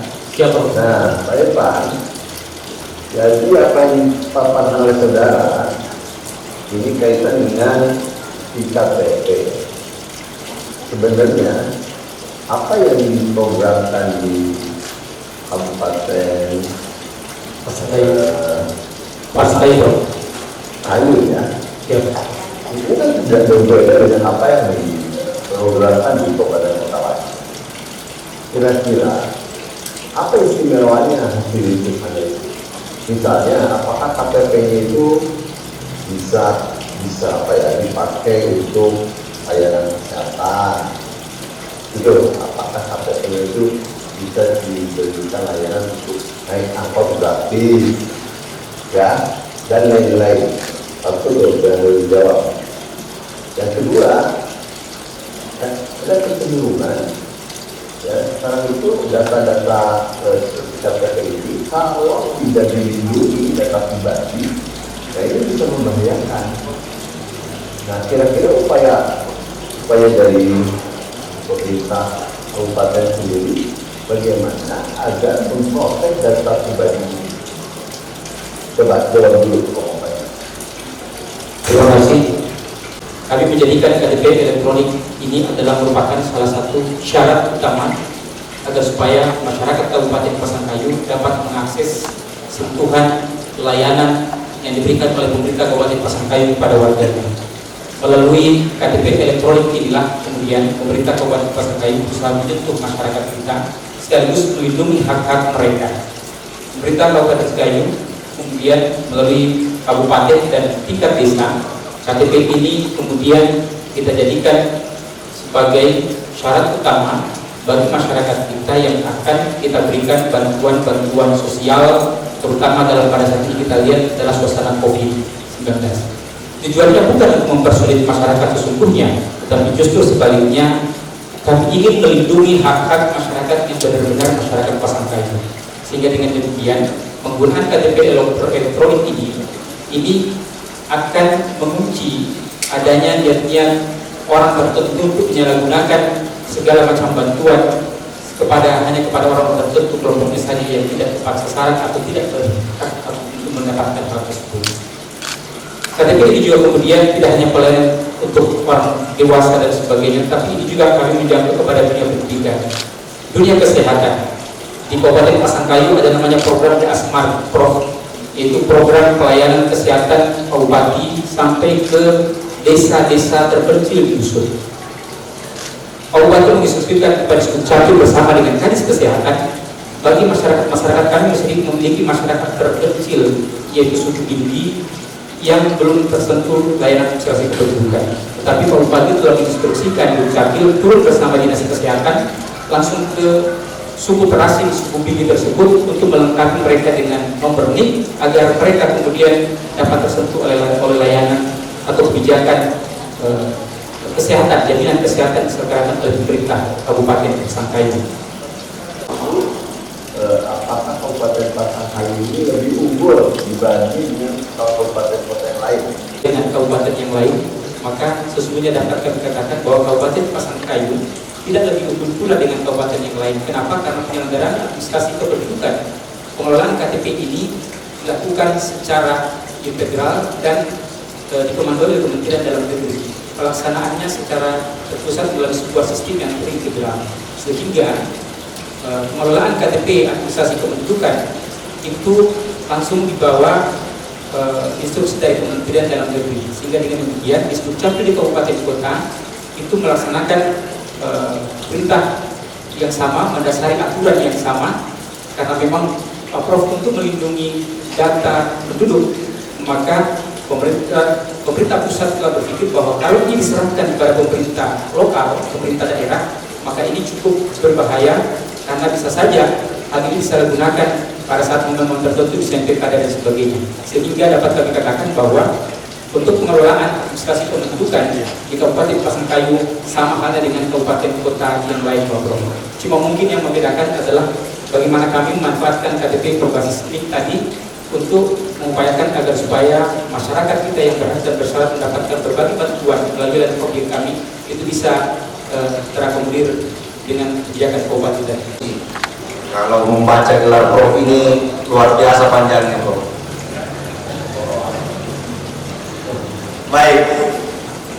Nah, Pak Irfan, jadi apa yang dipaparkan oleh saudara ini kaitan dengan IKTP. Sebenarnya apa yang diprogramkan di Kabupaten Pasangkayu ya, itu kan tidak berbeda dengan apa yang diprogramkan di Kabupaten Kota. Kira-kira apa istimewanya hasil itu ada itu? Misalnya, apakah KTP itu bisa apa ya dipakai untuk layanan kesehatan? Itu apakah KTP itu bisa diberikan layanan untuk naik angkot gratis, ya, dan lain-lain? Satu yang dijawab. Yang kedua, ada kecenderungan. Ya, sekarang itu data-data KTP ini kalau tidak dilindungi data pribadi, nah ini bisa membahayakan. Nah, kira-kira upaya dari pemerintah kabupaten sendiri bagaimana agar memproses data pribadi ini? Coba jawab dulu komentarnya. Terima kasih. Kami menjadikan KTP elektronik ini adalah merupakan salah satu syarat utama agar supaya masyarakat Kabupaten Pasangkayu dapat mengakses sentuhan layanan yang diberikan oleh pemerintah Kabupaten Pasangkayu kepada warganya. Melalui KTP elektronik inilah kemudian pemerintah Kabupaten Pasangkayu berusaha menyentuh masyarakat kita sekaligus melindungi hak-hak mereka. Pemerintah Kabupaten Pasangkayu kemudian melalui kabupaten dan tingkat desa, KTP ini kemudian kita jadikan sebagai syarat utama bagi masyarakat kita yang akan kita berikan bantuan-bantuan sosial terutama dalam pada saat ini kita lihat adalah suasana COVID-19. Tujuannya bukan untuk mempersulit masyarakat sesungguhnya, tetapi justru sebaliknya kami ingin melindungi hak-hak masyarakat yang benar-benar masyarakat Pasangkayu. Sehingga dengan demikian penggunaan KTP elektronik ini akan menguji adanya niat orang tertentu untuk menyalahgunakan segala macam bantuan hanya kepada orang tertentu, kelompoknya saja yang tidak tepat sasaran atau tidak berhak untuk mendapatkan hal tersebut. KTP ini juga kemudian tidak hanya pelayanan untuk orang dewasa dan sebagainya, tapi ini juga kami menjangkau kepada dunia pendidikan, dunia kesehatan. Di Kabupaten Pasangkayu ada namanya program Asmar Prof, yaitu program pelayanan kesehatan kabupaten sampai ke desa-desa terpencil di dusun. Kabupaten menginstruksikan kepada Dukcapil bersama dengan Kadis Kesehatan bagi masyarakat kami memiliki masyarakat terpencil, yaitu suku Bindi yang belum tersentuh layanan sosial kependudukan. Tetapi Kabupaten telah menginstruksikan Dukcapil turun bersama Dinas Kesehatan langsung ke suku terasing, suku Bindi tersebut untuk melengkapi mereka dengan nomor NIK agar mereka kemudian dapat tersentuh oleh layanan atau kebijakan kesehatan, jaminan kesehatan diselenggarakan oleh pemerintah Kabupaten Pasangkayu. Apakah Kabupaten Pasangkayu ini lebih unggul dibanding dengan kabupaten kota yang lain? Dengan kabupaten yang lain, maka sesungguhnya dapat kami katakan bahwa Kabupaten Pasangkayu tidak lebih unggul pula dengan kabupaten yang lain. Kenapa? Karena penyelenggaraan administrasi kependudukan, pengelolaan KTP ini dilakukan secara integral dan dikomandoi oleh Kementerian Dalam Negeri. Pelaksanaannya secara terpusat dalam sebuah sistem yang terintegral, sehingga pengelolaan KTP administrasi kependudukan itu langsung dibawa instruksi dari Kementerian Dalam Negeri, sehingga dengan demikian di Dukcapil di kabupaten kota itu melaksanakan perintah yang sama, mendasari aturan yang sama, karena memang Pak Prof untuk melindungi data penduduk, maka pemerintah pusat telah berpikir bahwa kalau ini diserahkan kepada pemerintah lokal, pemerintah daerah, maka ini cukup berbahaya karena bisa saja hal ini disalahgunakan pada saat momen tertentu bisa pilkada dan sebagainya. Sehingga dapat kami katakan bahwa untuk pengelolaan administrasi kependudukan di Kabupaten Pasangkayu sama halnya dengan kabupaten kota yang lain, Pak Prof. Cuma mungkin yang membedakan adalah bagaimana kami memanfaatkan KTP berbasis NIK tadi untuk mengupayakan agar supaya masyarakat kita yang berhak dan bersyarat mendapatkan berbagai bantuan melalui line objek kami itu bisa terakomodir dengan kebijakan kabupaten tadi. Kalau membaca gelar Prof ini luar biasa panjangnya, Prof. Baik,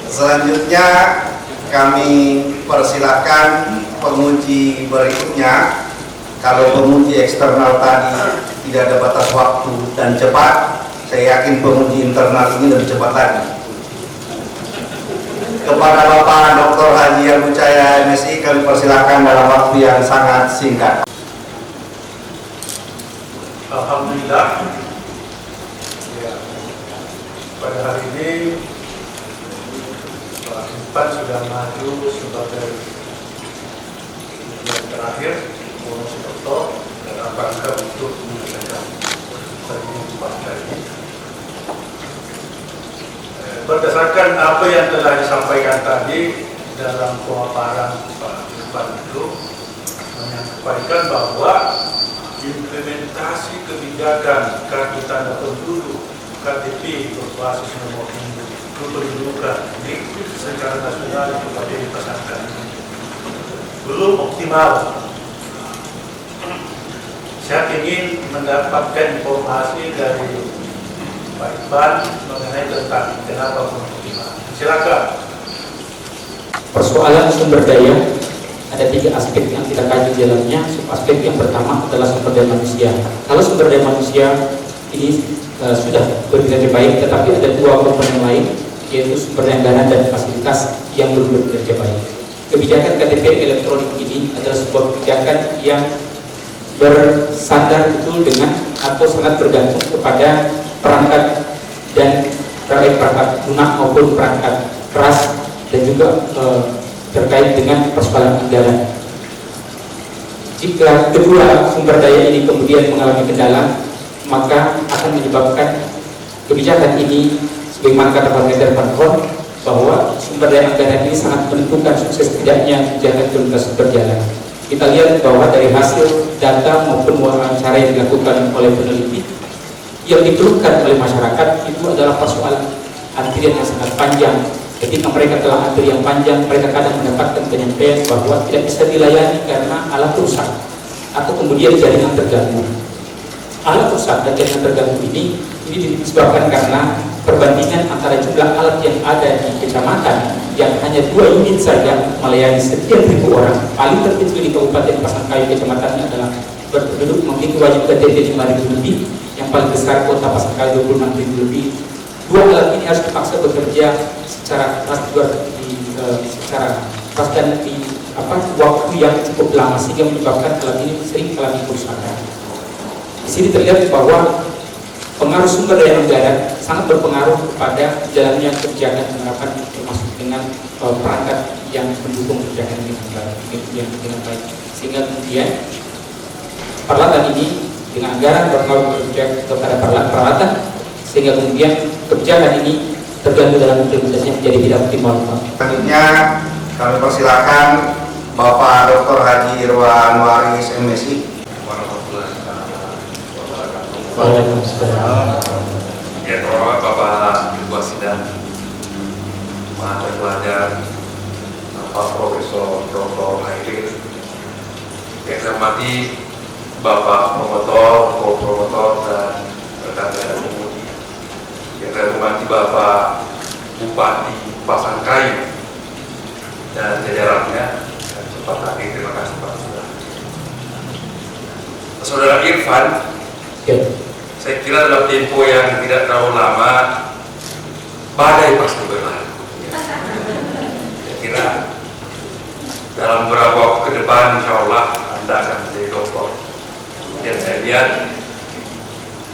selanjutnya kami persilakan penguji berikutnya. Kalau penguji eksternal tadi tidak ada batas waktu dan cepat, saya yakin penguji internal ini lebih cepat lagi. Kepada Bapak Dr. Haji Abu Cahaya MSI kami persilakan dalam waktu yang sangat singkat. Alhamdulillah, ya, pada hari ini Pak Irfan sudah maju sebagai yang terakhir bonus doktor dalam rangka untuk menyelesaikan partai ini. Berdasarkan apa yang telah disampaikan tadi dalam pemaparan Pak Irfan itu menyampaikan bahwa implementasi kebijakan kartu tanda penduduk KTP berbasis nomor induk kependudukan ini secara nasional di Kabupaten Pasangkayu belum optimal. Saya ingin mendapatkan informasi dari Pak Irfan mengenai tentang kenapa belum optimal. Silakan. Persoalan sumber daya ada 3 aspek yang kita kaji di dalamnya. Aspek yang pertama adalah sumber daya manusia. Kalau sumber daya manusia ini sudah bekerja baik, tetapi ada 2 komponen lain, yaitu sumber daya anggaran dan fasilitas yang belum bekerja baik. Kebijakan KTP elektronik ini adalah sebuah kebijakan yang bersandar betul dengan atau sangat bergantung kepada perangkat dan perangkat lunak maupun perangkat keras, dan juga terkait dengan persoalan anggaran. Jika kedua sumber daya ini kemudian mengalami kendala, maka akan menyebabkan kebijakan ini sebagaimana kata Pak Menteri Pankon bahwa sumber daya anggaran ini sangat menentukan sukses tidaknya kebijakan prioritas berjalan. Kita lihat bahwa dari hasil data maupun wawancara yang dilakukan oleh peneliti, yang dikeluhkan oleh masyarakat itu adalah persoalan antrian yang sangat panjang. Ketika mereka telah antri yang panjang, mereka kadang mendapatkan penyampaian bahwa tidak bisa dilayani karena alat rusak atau kemudian jaringan terganggu. Alat rusak dan jaringan terganggu ini disebabkan karena perbandingan antara jumlah alat yang ada di kecamatan yang hanya 2 unit saja melayani setiap 1.000 orang. Paling terkecil di Kabupaten Pasangkayu kecamatannya adalah berpenduduk memiliki wajib KTP 5.000 lebih, yang paling besar kota Pasangkayu 26.000 lebih. 2 alat ini harus terpaksa bekerja secara keras dan di waktu yang cukup lama sehingga menyebabkan alat ini sering mengalami kerusakan. Di sini terlihat bahwa pengaruh sumber daya negara sangat berpengaruh kepada jalannya kebijakan penerapan termasuk dengan perangkat yang mendukung kebijakan dengan baik. Sehingga kemudian peralatan ini dengan anggaran berpengaruh kepada peralatan, sehingga kemudian kebijakan ini terganggu dalam implementasinya menjadi tidak optimal. Selanjutnya kami persilakan Bapak Dr. Haji Irwan Waris MSI. Ya, terhormat Bapak Ketua Sidang, Maha Pelajar, Bapak Profesor Dr. Haidir, yang saya hormati Bapak Promotor, Co-Promotor, dan rekan-rekan pengemudi, yang saya hormati Bapak Bupati Pasangkayu dan jajarannya, dan Bapak Tadi, terima kasih Pak Saudara Irfan. Saya kira dalam tempo yang tidak terlalu lama badai pasti berlalu. Saya kira dalam beberapa waktu ke depan insya Allah Anda akan menjadi doktor. Dan saya lihat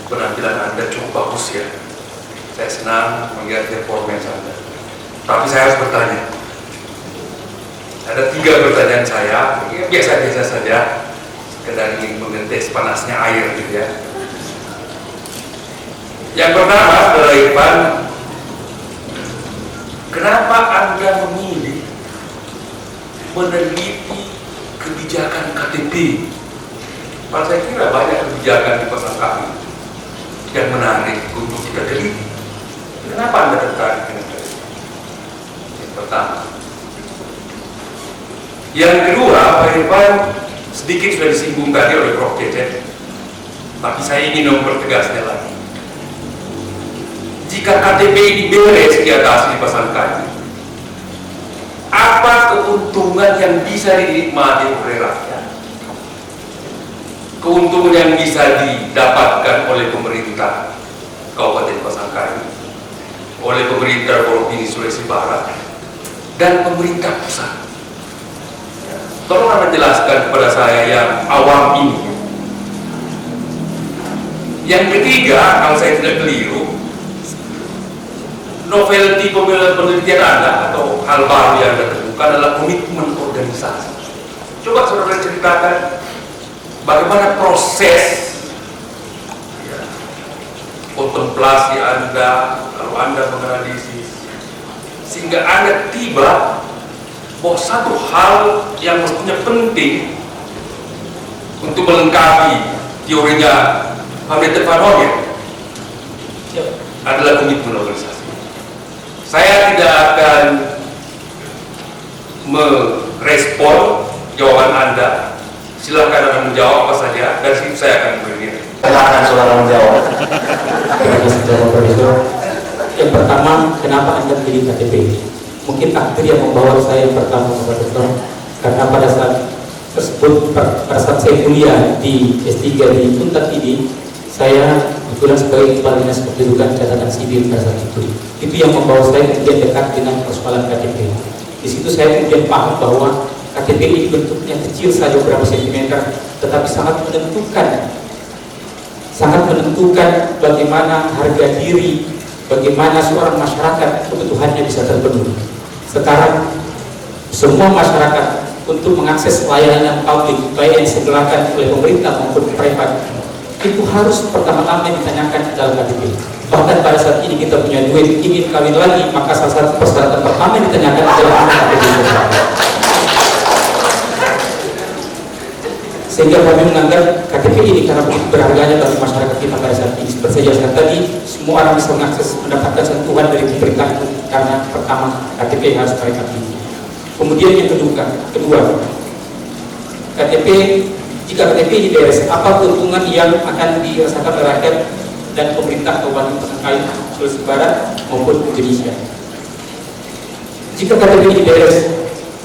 penampilan Anda cukup bagus ya. Saya senang melihat performance Anda. Tapi saya harus bertanya. Ada 3 pertanyaan saya, biasa-biasa saja, sekedar ingin mengetes panasnya air gitu ya. Yang pertama, Saudara Irfan, kenapa Anda memilih meneliti kebijakan KTP? Saya kira banyak kebijakan di Pasangkayu yang menarik untuk kita teliti. Kenapa Anda tertarik dengan KTP? Yang pertama. Yang kedua, Pak Irfan, sedikit sudah disinggung tadi oleh Prof. Cecep, tapi saya ingin mempertegasnya lagi. Jika KTP ini beres diatasi di Pasangkayu, apa keuntungan yang bisa dinikmati oleh rakyat? Keuntungan yang bisa didapatkan oleh pemerintah Kabupaten Pasangkayu, oleh pemerintah Provinsi Sulawesi Barat, dan pemerintah pusat. Tolong Anda jelaskan kepada saya yang awam ini. Yang ketiga, kalau saya tidak keliru, novelty penelitian Anda atau hal baru yang Anda temukan adalah komitmen organisasi. Coba saudara ceritakan bagaimana proses kontemplasi Anda, lalu Anda menganalisis, sehingga Anda tiba bahwa satu hal yang mestinya penting untuk melengkapi teorinya Pak Menteri Pankon adalah komitmen organisasi. Saya tidak akan merespon jawaban Anda. Silakan Anda menjawab apa saja, dan saya akan berdiri. Silakan saudara menjawab. Terima kasih Bapak Profesor. Yang pertama, kenapa Anda pilih KTP? Mungkin takdir yang membawa saya yang pertama, Bapak Dokter, karena pada saat tersebut, pada saat saya kuliah di S3 di Unpad ini, saya kebetulan sebagai kepala dinas kependudukan catatan sipil pada saat itu. Itu yang membawa saya kemudian dekat dengan persoalan KTP. Di situ saya kemudian paham bahwa KTP ini bentuknya kecil saja beberapa sentimeter, tetapi sangat menentukan bagaimana harga diri, bagaimana seorang masyarakat kebutuhannya bisa terpenuhi. Sekarang semua masyarakat untuk mengakses layanan publik baik yang disediakan oleh pemerintah maupun privat itu harus pertama-tama ditanyakan dalam KTP. Bahkan pada saat ini kita punya duit, ingin kawin lagi, maka salah satu persyaratan pertama yang ditanyakan adalah KTP. Sehingga kami menganggap KTP ini karena begitu berharganya bagi masyarakat kita pada saat ini. Seperti saya jelaskan tadi, semua orang bisa mengakses, mendapatkan sentuhan dari pemerintah itu karena pertama KTP harus mereka pilih. Kemudian yang kedua, KTP, jika KTP ini beres, apa keuntungan yang akan dirasakan oleh rakyat dan pemerintah Kabupaten Pasangkayu, Sulawesi Barat maupun Indonesia? Jika KTP ini beres,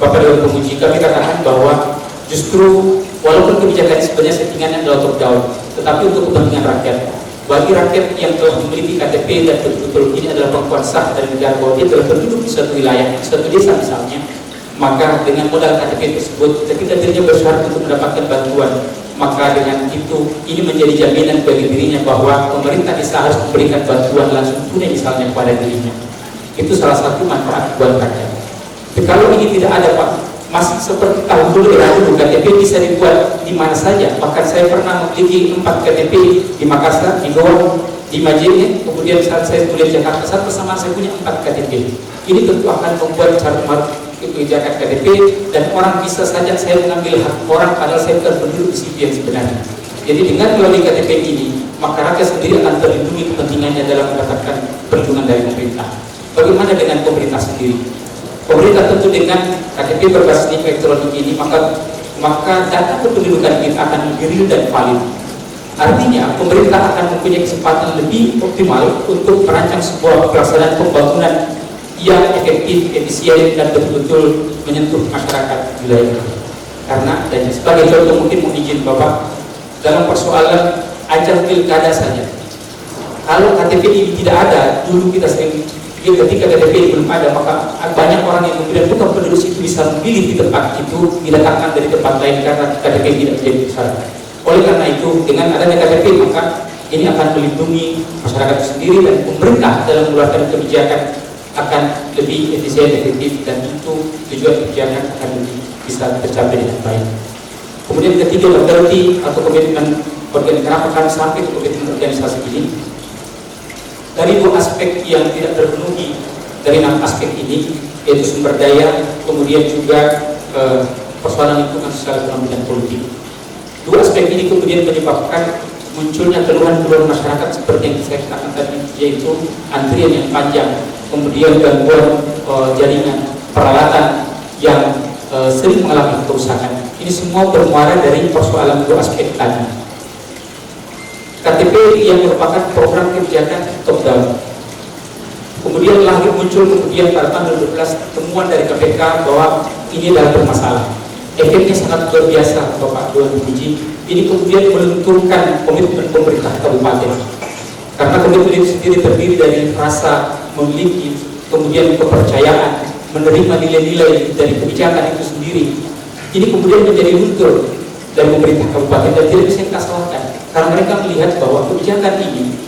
Bapak Dewan Penguji, kami katakan bahwa justru walaupun kebijakan sebenarnya settingannya adalah top down, tetapi untuk kepentingan rakyat, bagi rakyat yang telah memiliki KTP dan betul-betul ini adalah pengakuan sah dari negara bahwa dia telah penduduk di suatu wilayah, di suatu desa misalnya, maka dengan modal KTP tersebut ketika dirinya bersyarat untuk mendapatkan bantuan, maka dengan itu ini menjadi jaminan bagi dirinya bahwa pemerintah desa harus memberikan bantuan langsung tunai misalnya kepada dirinya. Itu salah satu manfaat buat rakyat. Tapi kalau ini tidak ada, Pak, masih seperti tahun dulu KTP bisa dibuat di mana saja. Bahkan saya pernah memiliki 4 KTP di Makassar, di Goa, di Majene, kemudian saat saya kuliah di Jakarta, saat bersamaan saya punya 4 KTP. Ini tentu akan membuat kebijakan KTP dan orang bisa saja saya mengambil hak orang padahal saya bukan penduduk di situ yang sebenarnya. Jadi dengan melalui KTP ini, maka rakyat sendiri akan terlindungi kepentingannya dalam mendapatkan perlindungan dari pemerintah. Bagaimana dengan pemerintah sendiri? Pemerintah tentu dengan KTP berbasis elektronik ini, maka data kependudukan kita akan lebih real dan valid. Artinya pemerintah akan mempunyai kesempatan lebih optimal untuk merancang sebuah pelaksanaan pembangunan yang efektif, efisien, dan betul-betul menyentuh masyarakat wilayah. Karena, dan sebagai contoh mungkin mohon izin Bapak, dalam persoalan ajang pilkada saja, kalau KTP ini tidak ada, dulu kita sering, ketika KTP ini belum ada, maka banyak orang yang kemudian bukan penduduk situ bisa memilih di tempat itu, diletakkan dari tempat lain karena KTP tidak menjadi syarat. Oleh karena itu, dengan adanya KTP, maka ini akan melindungi masyarakat sendiri dan pemerintah dalam mengeluarkan kebijakan akan lebih efisien, efektif, dan itu tujuan kebijakan akan lebih bisa tercapai dengan baik. Kemudian ketiga, loyalty atau komitmen organisasi. Kenapa kami sampai ke komitmen organisasi ini? Dari 2 aspek yang tidak terpenuhi dari 6 aspek ini, yaitu sumber daya, kemudian juga persoalan lingkungan sosial, ekonomi, dan politik. 2 aspek ini kemudian menyebabkan munculnya keluhan-keluhan masyarakat seperti yang saya katakan tadi, yaitu antrian yang panjang, kemudian gangguan jaringan, peralatan yang sering mengalami kerusakan. Ini semua bermuara dari persoalan 2 aspek tadi. KTP yang merupakan program kebijakan top down. Kemudian muncul pada tanggal 12 temuan dari KPK bahwa ini adalah bermasalah. Efeknya sangat luar biasa, Bapak Dewan Penguji. Ini kemudian melunturkan komitmen pemerintah kabupaten. Karena komitmen itu sendiri terdiri dari rasa memiliki, kemudian kepercayaan, menerima nilai-nilai dari kebijakan itu sendiri. Ini kemudian menjadi luntur dari pemerintah kabupaten dan tidak bisa kita salahkan. Karena mereka melihat bahwa kebijakan ini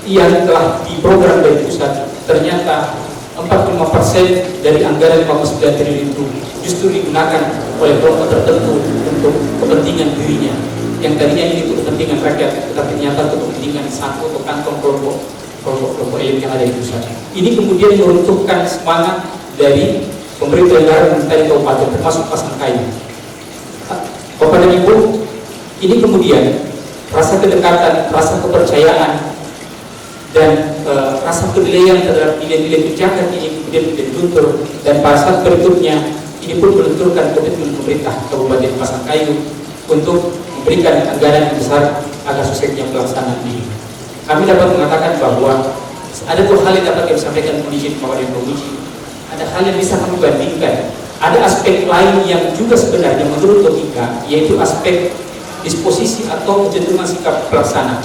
yang telah diprogram dari pusat, ternyata 45% dari anggaran 59 triliun itu justru digunakan oleh kelompok tertentu untuk kepentingan dirinya, yang tadinya ini untuk kepentingan rakyat, tetapi ternyata untuk kepentingan satu atau kantong kelompok elit yang ada di pusat. Ini kemudian meruntuhkan semangat dari pemerintah daerah dan kabupaten, termasuk Pasangkayu. Bapak dan Ibu, ini kemudian rasa kedekatan, rasa kepercayaan, dan rasa penilaian terhadap nilai-nilai kebijakan ini kemudian menjadi luntur, dan pada saat berikutnya ini pun melunturkan komitmen pemerintah Kabupaten Pasangkayu untuk memberikan anggaran yang besar agar suksesnya pelaksanaan ini. Kami dapat mengatakan bahwa ada 2 hal yang dapat kami sampaikan izin Bapak dan Penguji. Ada hal yang bisa kami bandingkan. Ada aspek lain yang juga sebenarnya menurut logika, yaitu aspek disposisi atau kecenderungan sikap pelaksana.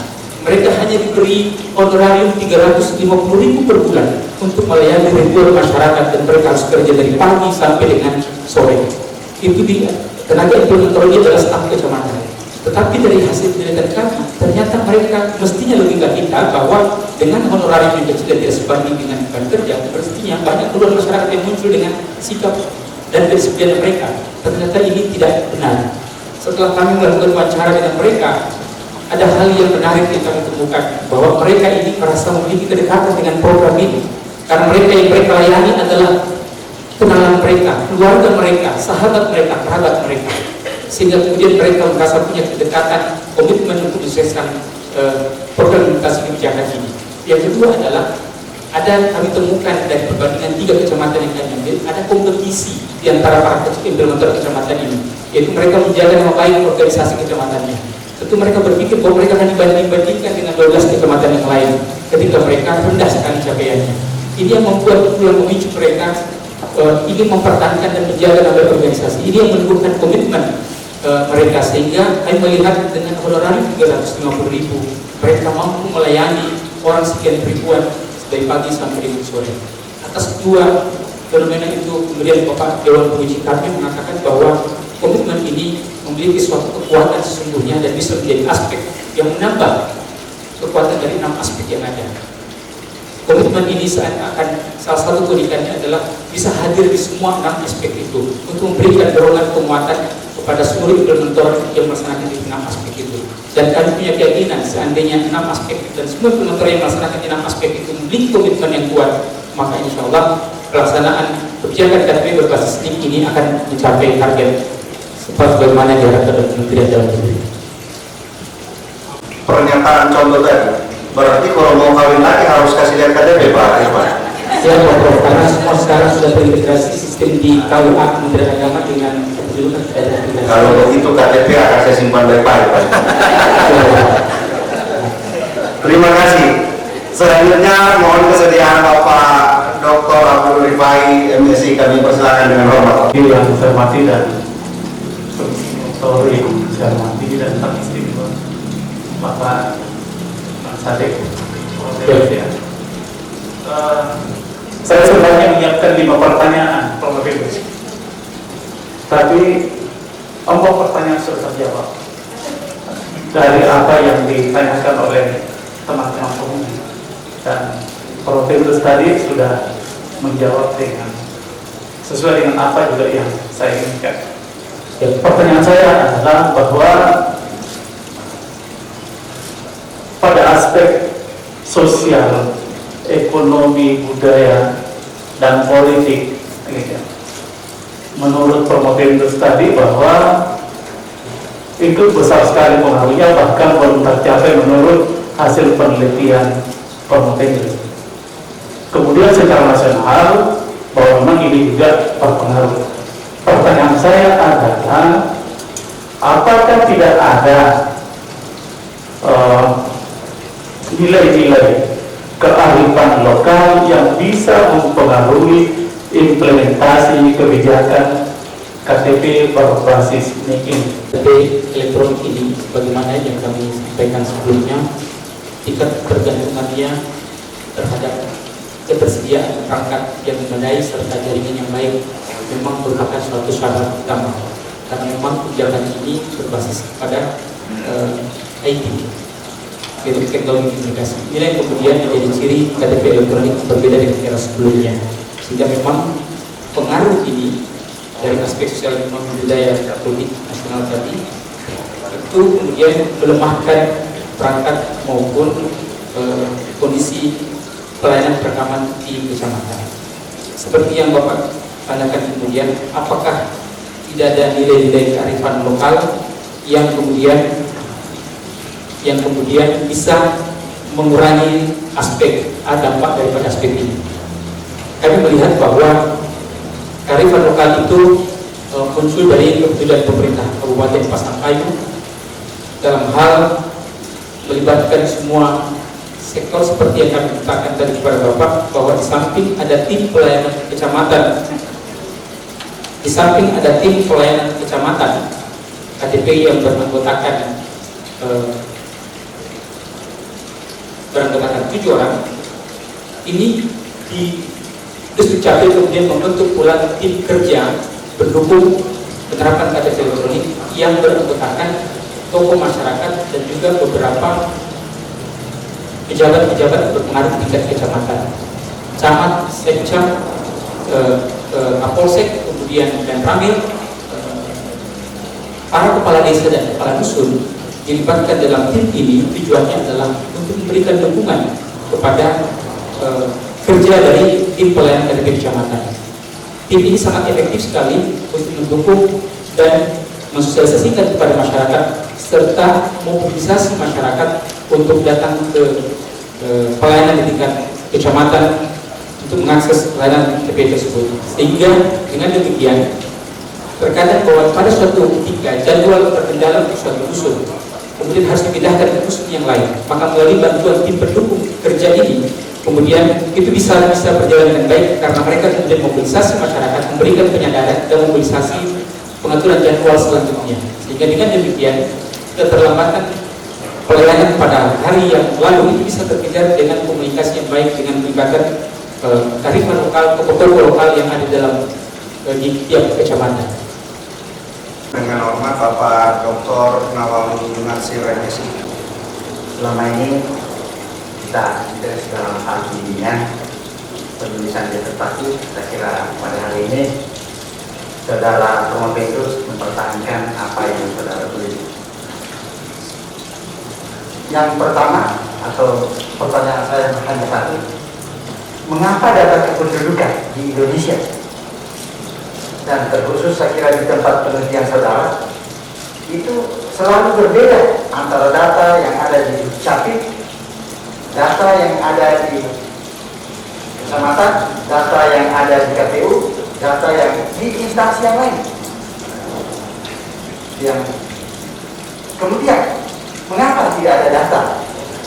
Mereka hanya diberi honorarium 350.000 per bulan untuk melayani ribuan masyarakat, dan mereka harus kerja dari pagi sampai dengan sore. Itu dia, tenaga implementornya adalah staf kecamatan. Tetapi dari hasil penelitian kami, ternyata mereka mestinya logika kita bahwa dengan honorarium yang kecil dan tidak sebanding dengan beban kerja, mestinya banyak keluhan masyarakat yang muncul dengan sikap dan kedisiplinan mereka. Ternyata ini tidak benar. Setelah kami melakukan wawancara dengan mereka, ada hal yang menarik yang kami temukan, bahwa mereka ini merasa memiliki kedekatan dengan program ini, karena mereka yang mereka layani adalah kenalan mereka, keluarga mereka, sahabat mereka, kerabat mereka, sehingga kemudian mereka merasa punya kedekatan, komitmen untuk menyukseskan program implementasi kebijakan ini. Yang kedua adalah kami temukan dari perbandingan 3 kecamatan yang kami ambil, ada kompetisi di antara para implementer kecamatan ini, yaitu mereka menjaga nama baik organisasi kecamatannya. Tentu mereka berpikir bahwa mereka akan dibanding-bandingkan dengan 12 kecamatan yang lain ketika mereka rendah sekali capaiannya. Ini yang membuat pulang memicu mereka ingin mempertahankan dan menjaga nama organisasi. Ini yang menimbulkan komitmen mereka, sehingga kami melihat dengan honorarium 350.000 mereka mampu melayani orang sekian ribuan dari pagi sampai dengan sore. Atas dua fenomena itu kemudian Bapak Dewan Penguji kami mengatakan bahwa komitmen ini memiliki suatu kekuatan sesungguhnya dan bisa menjadi aspek yang menambah kekuatan dari 6 aspek yang ada. Komitmen ini akan salah satu keunikannya adalah bisa hadir di semua 6 aspek itu untuk memberikan dorongan penguatan kepada seluruh implementer yang melaksanakan di 6 aspek itu. Dan kami punya keyakinan seandainya 6 aspek dan semua implementer yang melaksanakan di 6 aspek itu memiliki komitmen yang kuat, maka insya Allah pelaksanaan kebijakan KTP berbasis NIM ini akan mencapai target sebagaimana diharapkan oleh Kementerian Dalam Negeri. Pernyataan contoh tadi, berarti kalau mau kawin lagi harus kasih lihat KTP Pak Irfan. Ya Prof, karena semua sekarang sudah terintegrasi sistem di KUA Kementerian Agama dengan kependudukan sudah terintegrasi. Kalau begitu KTP akan saya simpan baik-baik Pak. Terima kasih. Selanjutnya mohon kesediaan Bapak Dr. Abdul Rifai MSI, kami persilakan dengan hormat. Yang saya hormati dan yang saya hormati dan tak istimewa Bapak Sadek. Saya sebenarnya menyiapkan 5 pertanyaan, tapi 4 pertanyaan sudah terjawab dari apa yang ditanyakan oleh teman-teman umum, dan Prof. tadi sudah menjawab dengan sesuai dengan apa juga yang saya inginkan. Pertanyaan saya adalah bahwa pada aspek sosial, ekonomi, budaya, dan politik, menurut Promopendus tadi bahwa itu besar sekali pengaruhnya, bahkan belum tercapai menurut hasil penelitian Promopendus. Kemudian secara nasional bahwa memang ini juga berpengaruh. Pertanyaan saya adalah, apakah tidak ada nilai-nilai kearifan lokal yang bisa mempengaruhi implementasi kebijakan KTP berbasis NIM? KTP elektronik ini, bagaimana yang kami sampaikan sebelumnya, tingkat ketergantungannya terhadap ketersediaan perangkat yang memadai serta jaringan yang baik memang merupakan suatu syarat utama, karena memang kebijakan ini berbasis pada IT, yaitu teknologi komunikasi. Inilah yang kemudian menjadi ciri KTP elektronik berbeda dengan era sebelumnya, sehingga memang pengaruh ini dari aspek sosial, ekonomi, budaya, politik nasional tadi itu kemudian melemahkan perangkat maupun kondisi pelayanan perekaman di kecamatan. Seperti yang Bapak tanyakan kemudian, apakah tidak ada nilai-nilai kearifan lokal yang kemudian bisa mengurangi dampak daripada aspek ini? Kami melihat bahwa kearifan lokal itu muncul dari kepedulian pemerintah Kabupaten Pasangkayu dalam hal melibatkan semua sektor, seperti yang kami katakan tadi kepada Bapak, bahwa di samping ada tim pelayanan kecamatan, KTP yang beranggotakan 7 orang, ini terus dicapai kemudian membentuk pula tim kerja pendukung penerapan KTP elektronik yang beranggotakan tokoh masyarakat dan juga beberapa pejabat-pejabat berpengaruh di tingkat kecamatan, camat, sekcam, kapolsek, kemudian dan ramil, para kepala desa dan kepala dusun, dilibatkan dalam tim ini tujuannya adalah untuk memberikan dukungan kepada kerja dari tim pelayanan KTP kecamatan. Tim ini sangat efektif sekali untuk mendukung dan mensosialisasikan kepada masyarakat serta mobilisasi masyarakat untuk datang ke pelayanan di tingkat kecamatan untuk mengakses pelayanan KTP tersebut. Sehingga dengan demikian terkadang bahwa pada suatu ketika jadwal terkendala untuk suatu dusun, kemudian harus dipindahkan ke dusun yang lain, maka melalui bantuan tim pendukung kerja ini, kemudian itu bisa berjalan dengan baik karena mereka kemudian mobilisasi masyarakat, memberikan penyadaran dan mobilisasi pengaturan jadwal selanjutnya. Sehingga dengan demikian keterlambatan pelayanan pada hari yang lalu itu bisa terkejar dengan komunikasi yang baik dengan melibatkan kearifan lokal, tokoh-tokoh lokal yang ada dalam di tiap kecamatan. Dengan hormat Bapak Dr. Nawawi Natsir MSI. Selama ini kita dalam hal bimbingan penulisan disertasi, saya kira pada hari ini saudara Promobentus mempertahankan apa yang saudara tulis. Yang pertama atau pertanyaan saya hanya satu, mengapa data kependudukan di Indonesia dan terkhusus saya kira di tempat penelitian saudara itu selalu berbeda antara data yang ada di Capil, data yang ada di kecamatan, data yang ada di KPU, data yang di instansi yang lain. Yang kemudian mengapa tidak ada data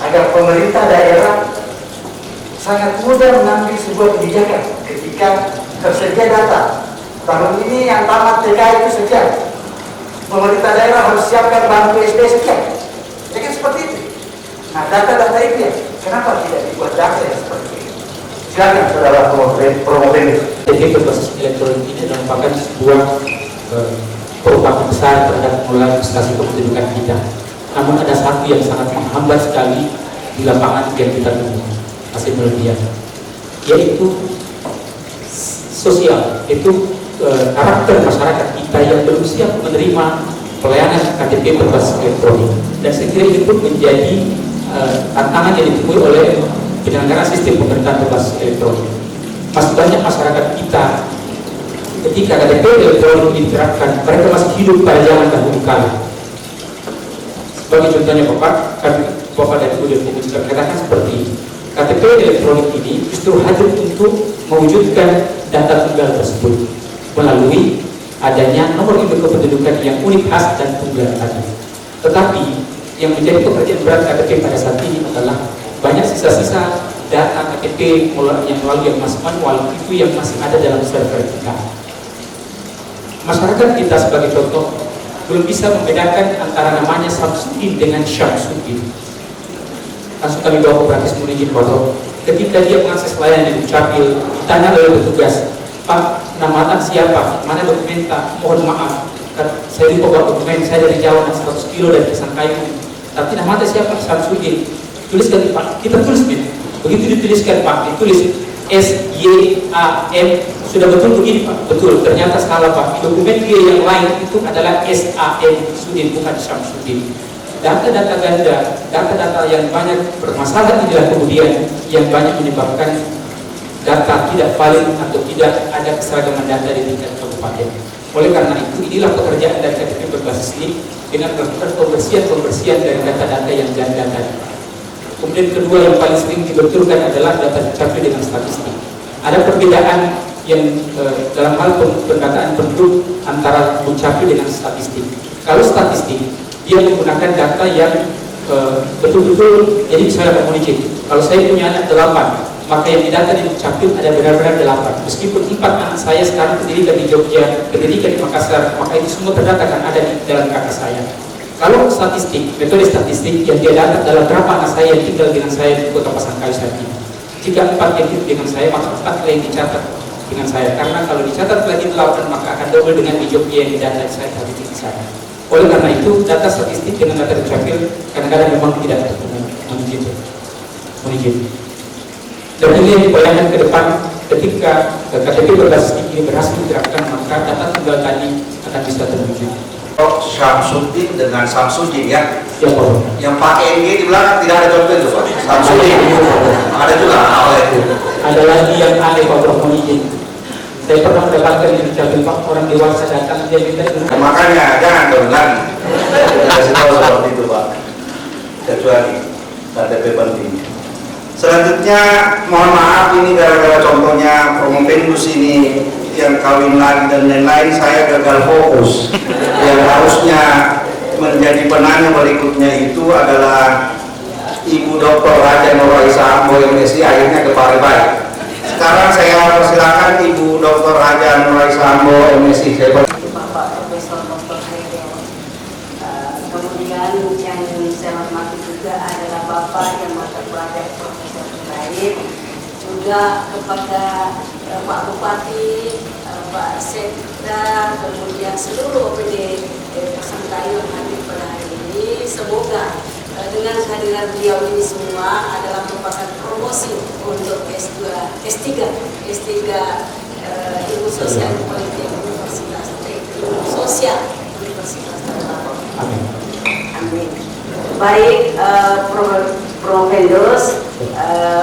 agar pemerintah daerah sangat mudah mengambil sebuah kebijakan ketika tersedia data. Tahun ini yang tamat TK itu sekian, pemerintah daerah harus siapkan bangku SD sekian, ya kan seperti itu. Nah data-data itu ya, kenapa tidak dibuat data yang seperti itu? Silakan saudara Promobentus. Jadi berbasis elektronik ini merupakan sebuah perubahan besar terhadap pengelolaan administrasi kependudukan kita. Namun ada satu yang sangat menghambat sekali di lapangan yang kita temui hasil penelitian, yaitu sosial, itu karakter masyarakat kita yang belum siap menerima pelayanan KTP berbasis elektronik. Dan saya kira ini pun menjadi tantangan yang ditemui oleh penyelenggaraan sistem pemerintahan berbasis elektronik. Masih banyak masyarakat kita ketika KTP elektronik diterapkan, mereka masih hidup pada zaman dahulu kala. Sebagai contohnya Bapak dari Ujian juga katakan seperti ini. KTP elektronik ini justru hadir untuk mewujudkan data tunggal tersebut melalui adanya nomor induk kependudukan yang unik, khas dan tunggal tadi. Tetapi yang menjadi pekerjaan berat KTP pada saat ini adalah banyak sisa-sisa data KTP yang melalui yang masih manual itu yang masih ada dalam server kita. Masyarakat kita sebagai contoh belum bisa membedakan antara namanya Samsudin dengan Syamsuddin. Langsung kami bawa ke praktis menunjuk bahwa ketika dia mengakses layanan di Capil, ditanya oleh petugas, Pak, nama Anda siapa? Mana dokumen tak? Mohon maaf, saya lupa bawa dokumen, saya dari Jawa, 100 kilo dari Kisangkayu. Tapi nama Anda siapa? Samsudin. Tuliskan Pak, kita tulis begitu dituliskan Pak, ditulis S-Y-A-M, sudah betul begini Pak? Betul, ternyata salah Pak. Di dokumen dia yang lain itu adalah S-A-M Sudin, bukan Syamsuddin. Data-data ganda, data-data yang banyak bermasalah inilah kemudian yang banyak menyebabkan data tidak valid atau tidak ada keseragaman data di tingkat kabupaten. Oleh karena itu, inilah pekerjaan dari KTP berbasis ini dengan melakukan pembersihan dari data-data yang ganda tadi. Kemudian kedua yang paling sering dibetulkan adalah data Capil dengan statistik. Ada perbedaan yang dalam hal pendataan penduduk antara Capil dengan statistik. Kalau statistik, dia menggunakan data yang betul-betul, jadi misalnya komunikasi. Kalau saya punya anak 8, maka yang didata di Capil ada benar-benar 8. Meskipun 4 anak saya sekarang pendidikan di Jogja, pendidikan di Makassar, maka itu semua terdata kan ada di dalam kakak saya. Kalau statistik, metode statistik yang dia data dalam berapa anak saya yang tinggal dengan saya di Kota Pasangkayu saat ini. Jika 4 yang hidup dengan saya, maka 4 yang dicatat dengan saya. Karena kalau dicatat lagi 8, maka akan double dengan di Jogja yang didata saya tadi di sana. Oleh karena itu, data statistik dengan data Capil kadang-kadang memang tidak mungkin. Dan ini yang dibayangkan ke depan ketika KTP berbasis ini berhasil diterapkan, maka data tunggal tadi akan bisa terwujud. Syamsuddin dengan Samsudin ya. Ya Pak. Yang pakai NG di belakang tidak ada contoh itu Pak. Samsung ada juga. Ada lagi yang aneh Pak Prof, mohon izin. Saya pernah mendapatkan yang dicapai Pak, orang dewasa datang dia minta itu. Makanya jangan berulang. Kasih tahu seperti itu Pak. Kecuali KTP penting. Selanjutnya mohon maaf ini gara-gara contohnya Promopendus ini yang kawin lagi dan lain-lain, saya gagal fokus. Yang harusnya menjadi penanya berikutnya itu adalah Ibu Dr. Raja Nuraisa Ambo MSI, akhirnya ke Paribay. Sekarang saya persilakan Ibu Dr. Raja Nuraisa Ambo MSI. Bapak Profesor Dr. Hairil. Kemudian yang saya hormati juga adalah Bapak yang mata pelajar Profesor lain, juga kepada Pak Bupati, Pak Sekda, kemudian seluruh OPD Pasangkayu yang hadir pada hari ini. Semoga dengan kehadiran beliau ini semua adalah merupakan promosi untuk S3 Ilmu Sosial Politik Universitas Sosial Universitas Ternate. Amin. Amin. Baik, Promopendus,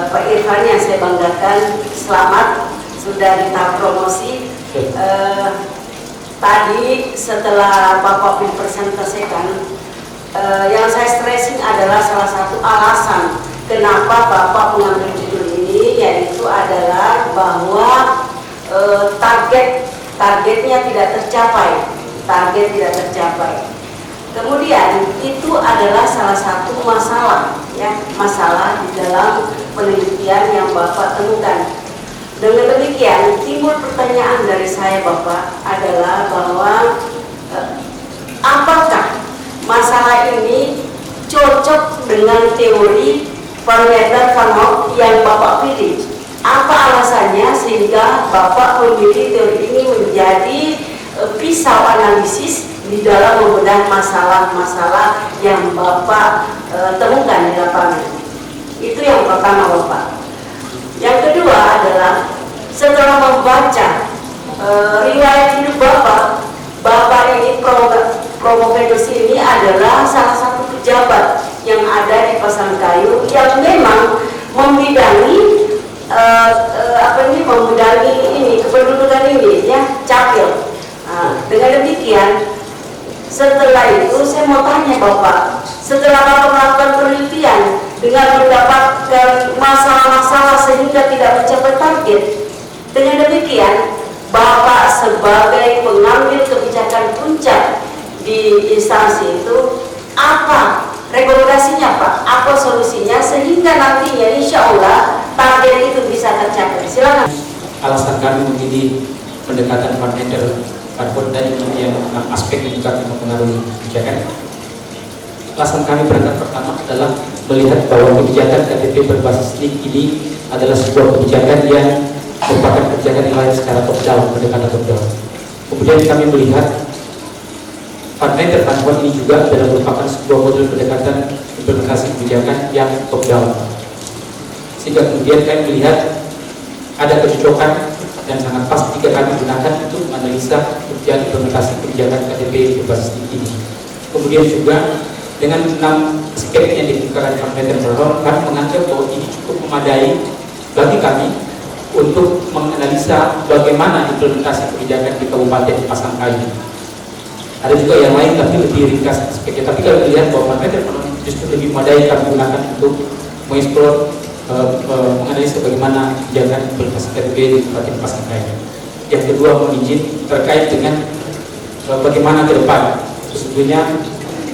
Pak Irfan yang saya banggakan, selamat sudah di tahap promosi. Tadi setelah Bapak presentasikan, yang saya stressing adalah salah satu alasan kenapa Bapak mengambil judul ini, yaitu adalah bahwa targetnya tidak tercapai. Kemudian itu adalah salah satu masalah, ya, masalah di dalam penelitian yang Bapak temukan. Dengan demikian timbul pertanyaan dari saya Bapak adalah bahwa apakah masalah ini cocok dengan teori parameter Van Hoff yang Bapak pilih? Apa alasannya sehingga Bapak memilih teori ini menjadi pisau analisis di dalam membedah masalah-masalah yang Bapak temukan di lapangan? Itu yang pertama Bapak. Yang kedua adalah setelah membaca riwayat hidup Bapak ini Promopendus ini adalah salah satu pejabat yang ada di Pasangkayu yang memang membidangi kependudukan ini, ya, capil. Dengan demikian, setelah itu saya mau tanya Bapak, setelah Bapak melakukan penelitian dengan mendapatkan masalah-masalah sehingga tidak mencapai target, dengan demikian Bapak sebagai pengambil kebijakan puncak di instansi itu, apa rekomendasinya Pak? Apa solusinya sehingga nantinya insya Allah target itu bisa tercapai? Silakan. Alasan kami memilih pendekatan parameter dan kemudian aspek yang juga mempengaruhi kebijakan. Alasan kami berangkat pertama adalah melihat bahwa kebijakan KTP berbasis NIK ini adalah sebuah kebijakan yang merupakan kebijakan yang lahir secara top down, pendekatan top down. Kemudian kami melihat parameter ini juga adalah merupakan sebuah model pendekatan implementasi kebijakan yang top down. Sehingga kemudian kami melihat ada kecocokan dan sangat pas jika kami gunakan untuk menganalisa kebijakan implementasi kebijakan KTP berbasis ini. Kemudian juga dengan 6 aspek yang dikemukakan parameter Van, kami menganggap bahwa ini cukup memadai bagi kami untuk menganalisa bagaimana implementasi kebijakan di Kabupaten Pasangkayu. Ada juga yang lain tapi lebih ringkas aspeknya. Tapi kalau dilihat bahwa parameter justru lebih memadai kami gunakan untuk mengeksplor menganalisa bagaimana kebijakan implementasi KTP di Kabupaten Pasangkayu. Yang kedua, mohon izin terkait dengan bagaimana ke depan. Sesungguhnya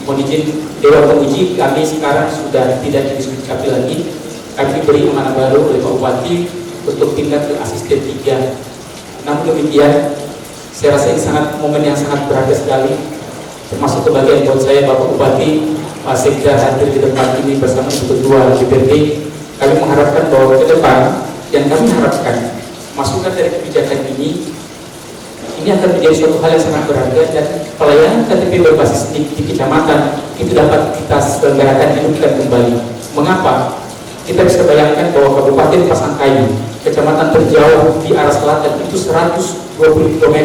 mohon izin Dewan Penguji kami sekarang sudah tidak didiskusikan lagi. Kami diberi amanah baru oleh Pak Bupati untuk pindah ke asisten 3. Namun demikian, saya rasa ini momen yang sangat berharga sekali, termasuk kebahagiaan buat saya Bapak Bupati, Pak Sekda hadir di tempat ini bersama Ketua DPRD. Kami mengharapkan bahwa ke depan yang kami harapkan masukan dari kebijakan ini akan menjadi suatu hal yang sangat berharga, dan pelayanan KTP berbasis di kecamatan itu dapat kita selenggarakan hidupkan kembali. Mengapa? Kita bisa bayangkan bahwa Kabupaten Pasangkayu, kecamatan terjauh di arah selatan itu 120 km,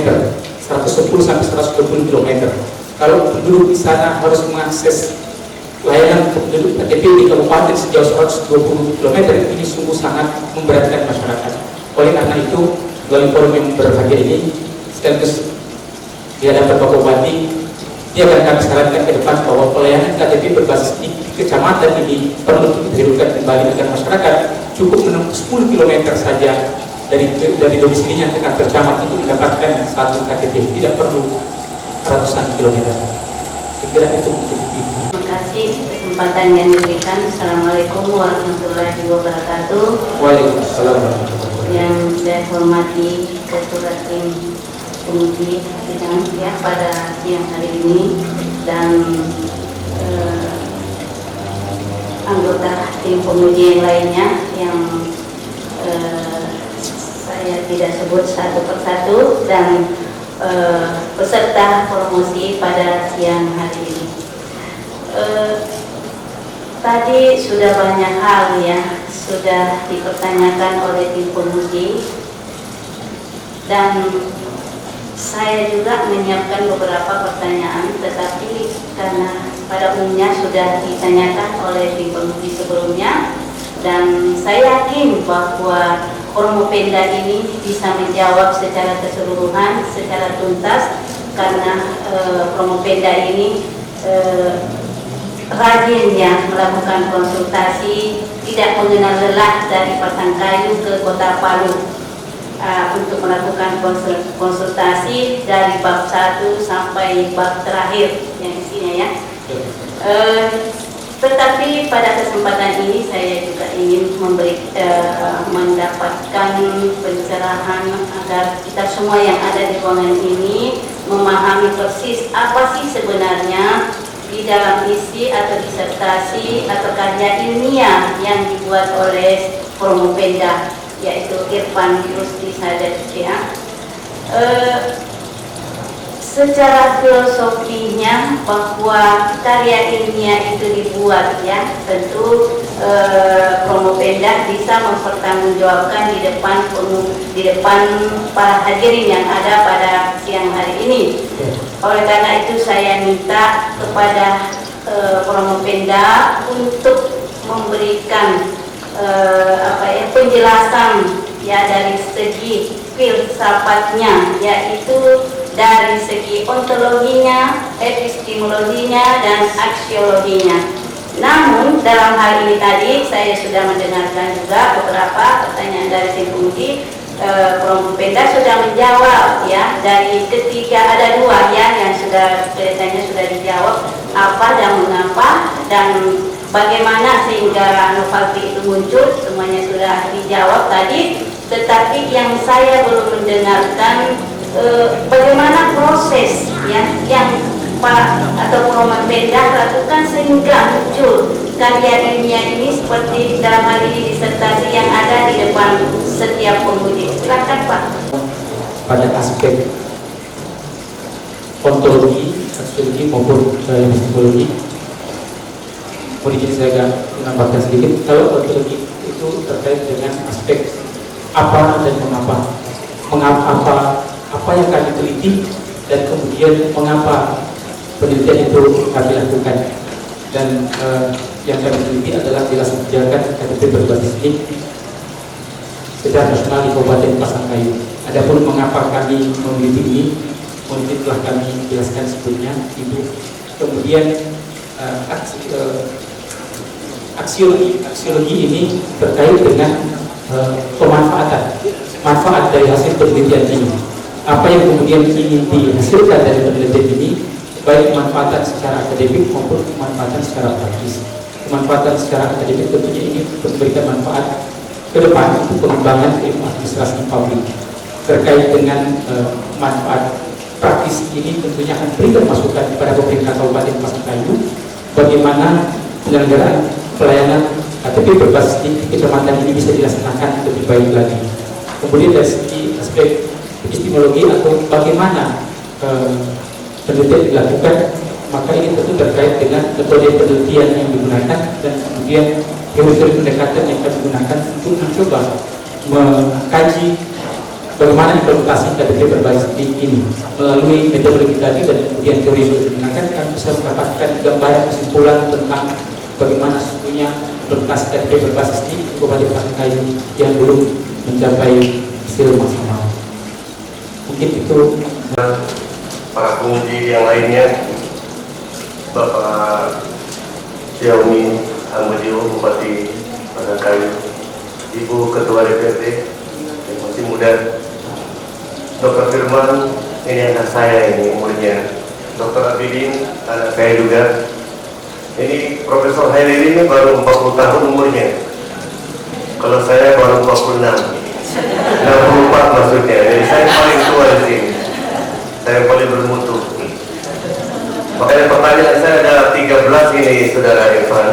110 sampai 120 km. Kalau penduduk di sana harus mengakses layanan penduduk KTP di kabupaten sejauh 120 km ini sungguh sangat memberatkan masyarakat. Oleh karena itu, melalui forum yang berbahagia ini, sekaligus di hadapan Bapak Bupati, dia akan kami sarankan ke depan bahwa pelayanan KTP berbasis di kecamatan ini perlu dihidupkan kembali agar masyarakat cukup menempuh 10 km saja dari domisilinya ke kantor camat itu mendapatkan satu KTP, tidak perlu ratusan kilometer. Sekira itu mungkin. Terima kasih kesempatan yang diberikan. Assalamualaikum warahmatullahi wabarakatuh. Waalaikumsalam warahmatullahi wabarakatuh. Yang saya hormati Ketua Tim Komisi Sidang ya pada siang hari ini dan anggota tim penguji yang lainnya yang saya tidak sebut satu persatu dan peserta promosi pada siang hari ini. Tadi sudah banyak hal ya sudah dipertanyakan oleh tim penguji dan saya juga menyiapkan beberapa pertanyaan, tetapi karena pada umumnya sudah ditanyakan oleh tim penguji sebelumnya dan saya yakin bahwa Formopenda ini bisa menjawab secara keseluruhan, secara tuntas karena Formopenda ini rajin ya melakukan konsultasi, tidak mengenal lelah dari Pasangkayu ke Kota Palu untuk melakukan konsultasi dari bab 1 sampai bab terakhir yang isinya ya. Tetapi pada kesempatan ini saya juga ingin mendapatkan pencerahan agar kita semua yang ada di ruangan ini memahami persis apa sih sebenarnya di dalam isi atau disertasi atau karya ilmiah yang dibuat oleh Formopenda, yaitu Irfan Rusdi Sadat ya. Secara filosofinya bahwa karya ilmiah itu dibuat ya, tentu Formopenda bisa mempertanggungjawabkan di depan para hadirin yang ada pada siang hari ini. Oleh karena itu saya minta kepada Formopenda untuk memberikan penjelasan ya dari segi filsafatnya, yaitu dari segi ontologinya, epistemologinya, dan aksiologinya. Namun dalam hal ini tadi saya sudah mendengarkan juga beberapa pertanyaan dari tim penguji. Formopenda sudah menjawab ya, dari ketiga ada dua ya yang sudah kelihatannya sudah dijawab, apa dan mengapa dan bagaimana sehingga Novalti itu muncul, semuanya sudah dijawab tadi. Tetapi yang saya belum mendengarkan bagaimana proses ya yang Pak atau Formopenda lakukan sehingga muncul karya ilmiah ini seperti dalam hal ini disertasi yang ada di depan setiap penguji. Silakan Pak. Pada aspek ontologi, aksiologi maupun epistemologi, boleh jadi saya agak menambahkan sedikit. Kalau ontologi itu terkait dengan aspek apa dan mengapa, apa yang kami teliti dan kemudian mengapa penelitian itu kami lakukan, dan yang kami teliti adalah jelas kebijakan KTP berbasis NIK secara nasional di Kabupaten Pasangkayu. Adapun mengapa kami memilih ini, mungkin telah kami jelaskan sebelumnya itu. Kemudian aksiologi ini terkait dengan manfaat dari hasil penelitian ini. Apa yang kemudian ingin dihasilkan dari penelitian ini, baik kemanfaatan secara akademik maupun kemanfaatan secara praktis. Kemanfaatan secara akademik tentunya ini memberikan manfaat ke depan untuk pengembangan ilmu administrasi publik. Terkait dengan manfaat praktis ini tentunya akan berikan masukan kepada pemerintah Kabupaten Pasangkayu bagaimana penyelenggaraan pelayanan KTP berbasis di kecamatan ini bisa dilaksanakan lebih baik lagi. Kemudian dari segi aspek epistemologi atau bagaimana penelitian dilakukan, maka ini tentu terkait dengan metode penelitian yang digunakan dan kemudian teori pendekatan yang kami gunakan untuk mencoba mengkaji bagaimana implementasi KTP berbasis ini melalui metodologi tadi dan kemudian teori yang digunakan sampaikan, kami bisa mendapatkan gambaran kesimpulan tentang bagaimana sesungguhnya implementasi KTP berbasis di Kabupaten Pasangkayu yang belum mencapai hasil maksimal. Mungkin itu. Para penguji yang lainnya, Bapak Xiaomi Hamdio, Bupati Pasangkayu, Ibu Ketua DPRD yang masih muda, Dr. Firman, ini anak saya ini umurnya, Dr. Abidin, anak saya juga. Ini Profesor Hairil ini baru 40 tahun umurnya. Kalau saya baru 46, 64 maksudnya. Jadi saya paling tua di sini. Saya paling bermutu. Makanya pertanyaan saya ada 13 ini, Saudara Irfan.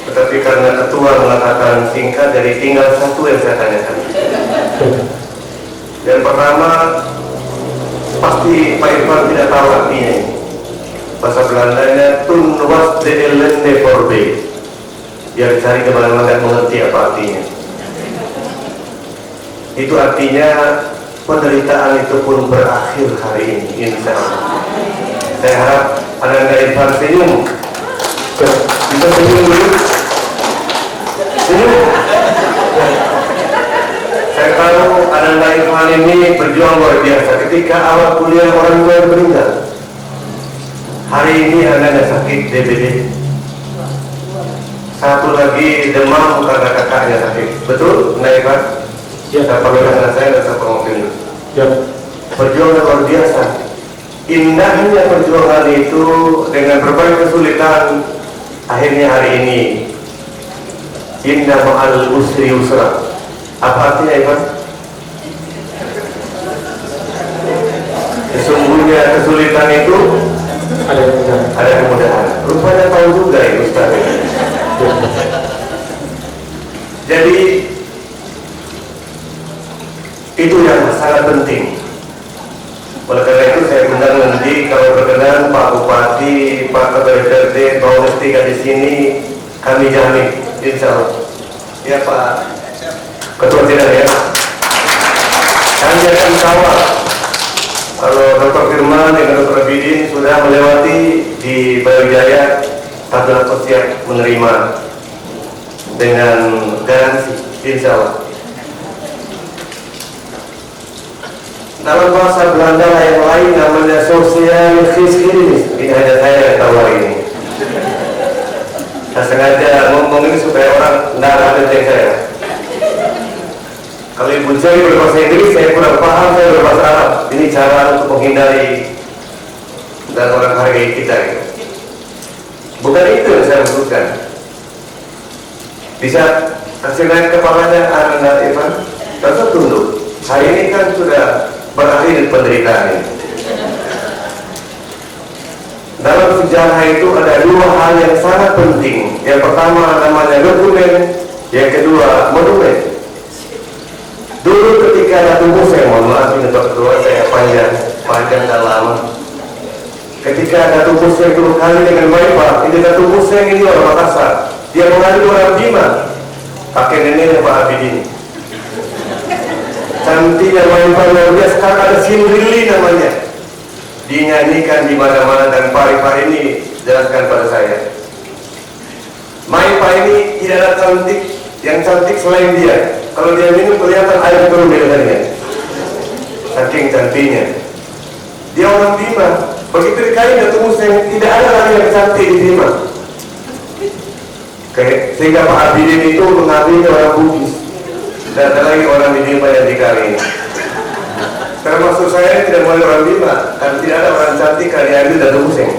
Tetapi karena ketua mengatakan singkat, jadi tinggal satu yang saya tanyakan. Yang pertama, pasti Pak Irfan tidak tahu artinya. Bahasa Belandanya "Tun was de elende forbe". Dia cari kemana-mana dan mengerti apa artinya. Itu artinya penderitaan itu pun berakhir hari ini, insya Allah. Saya harap Anda Irfan senyum. Bisa senyum dulu. Senyum. Saya tahu Anda Irfan ini berjuang luar biasa. Ketika awal kuliah orang tua meninggal, hari ini Anda sakit DBD. Satu lagi demam karena kakaknya sakit. Betul, Anda Irfan? Ya, saya panggil anak saya dan saya promokin. Ya. Perjuangan luar biasa. Indahnya perjuangan itu dengan berbagai kesulitan, akhirnya hari ini inna ma'al usri yusra. Apa artinya, Ivan? Sesungguhnya kesulitan itu ada kemudahan. Rupanya tahu juga ya Ustaz. Jadi itu yang sangat penting. Oleh karena itu saya undang nanti kalau berkenan Pak Bupati, Pak Ketua DPRD, Pak Westika di sini, kami jamin, insya Allah. Ya Pak Ketua Sidang ya. Kami akan kawal. Kalau Dr. Firman dengan Dr. Abidin sudah melewati di Brawijaya, kami akan siap menerima dengan garansi, insya Allah. Dalam bahasa Belanda yang lain namanya sosial geschiedenis. Ini hanya saya yang tahu hari ini. Saya sengaja ngomong ini supaya orang tidak ada yang saya. Kalau Ibu Jai berbahasa Inggris, saya kurang paham, saya berbahasa Arab. Ini cara untuk menghindari dan orang hargai kita. Bukan itu yang saya maksudkan. Bisa kasih naik kepalanya anak Irfan, langsung tunduk. Hari ini kan sudah berakhir penderitaan ini. Dalam sejarah itu ada dua hal yang sangat penting. Yang pertama namanya dokumen, yang kedua monumen. Dulu ketika Datuk Museng, mohon maaf ini untuk kedua saya panjang dan lama. Ketika Datuk Museng dulu kali dengan Bapak, ini Datuk Museng ini orang Makassar. Dia mengadu orang Bima, pakai neneknya Pak Abidin. Cantiknya Bapak luar biasa, sekarang ada Sinrili namanya. Dinyanyikan di mana-mana dan Pak ini jelaskan pada saya. Maipa ini tidak ada cantik, yang cantik selain dia. Kalau dia minum kelihatan air turun dari lehernya. Saking cantiknya. Dia orang Bima. Begitu dikali Datuk Museng, tidak ada lagi yang cantik di Bima. Sehingga Pak Abidin itu mengambilnya orang Bugis. Tidak ada lagi orang di Bima yang dikali. Termasuk saya tidak boleh orang Bima, karena tidak ada orang cantik kali ambil Datuk Museng.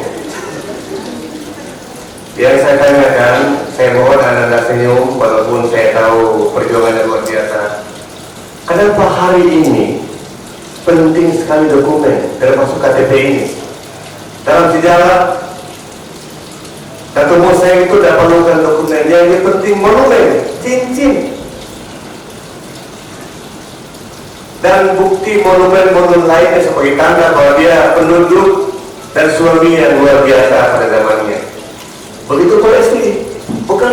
Yang saya tanyakan, saya mohon Anda senyum walaupun saya tahu perjuangannya luar biasa. Kenapa hari ini penting sekali dokumen termasuk KTP ini? Dalam sejarah Datuk Museng itu tidak perlukan dokumen, yang penting monumen, cincin. Dan bukti monumen-monumen lainnya sebagai tanda bahwa dia penduduk dan suami yang luar biasa pada zamannya. Begitu Palestina, bukan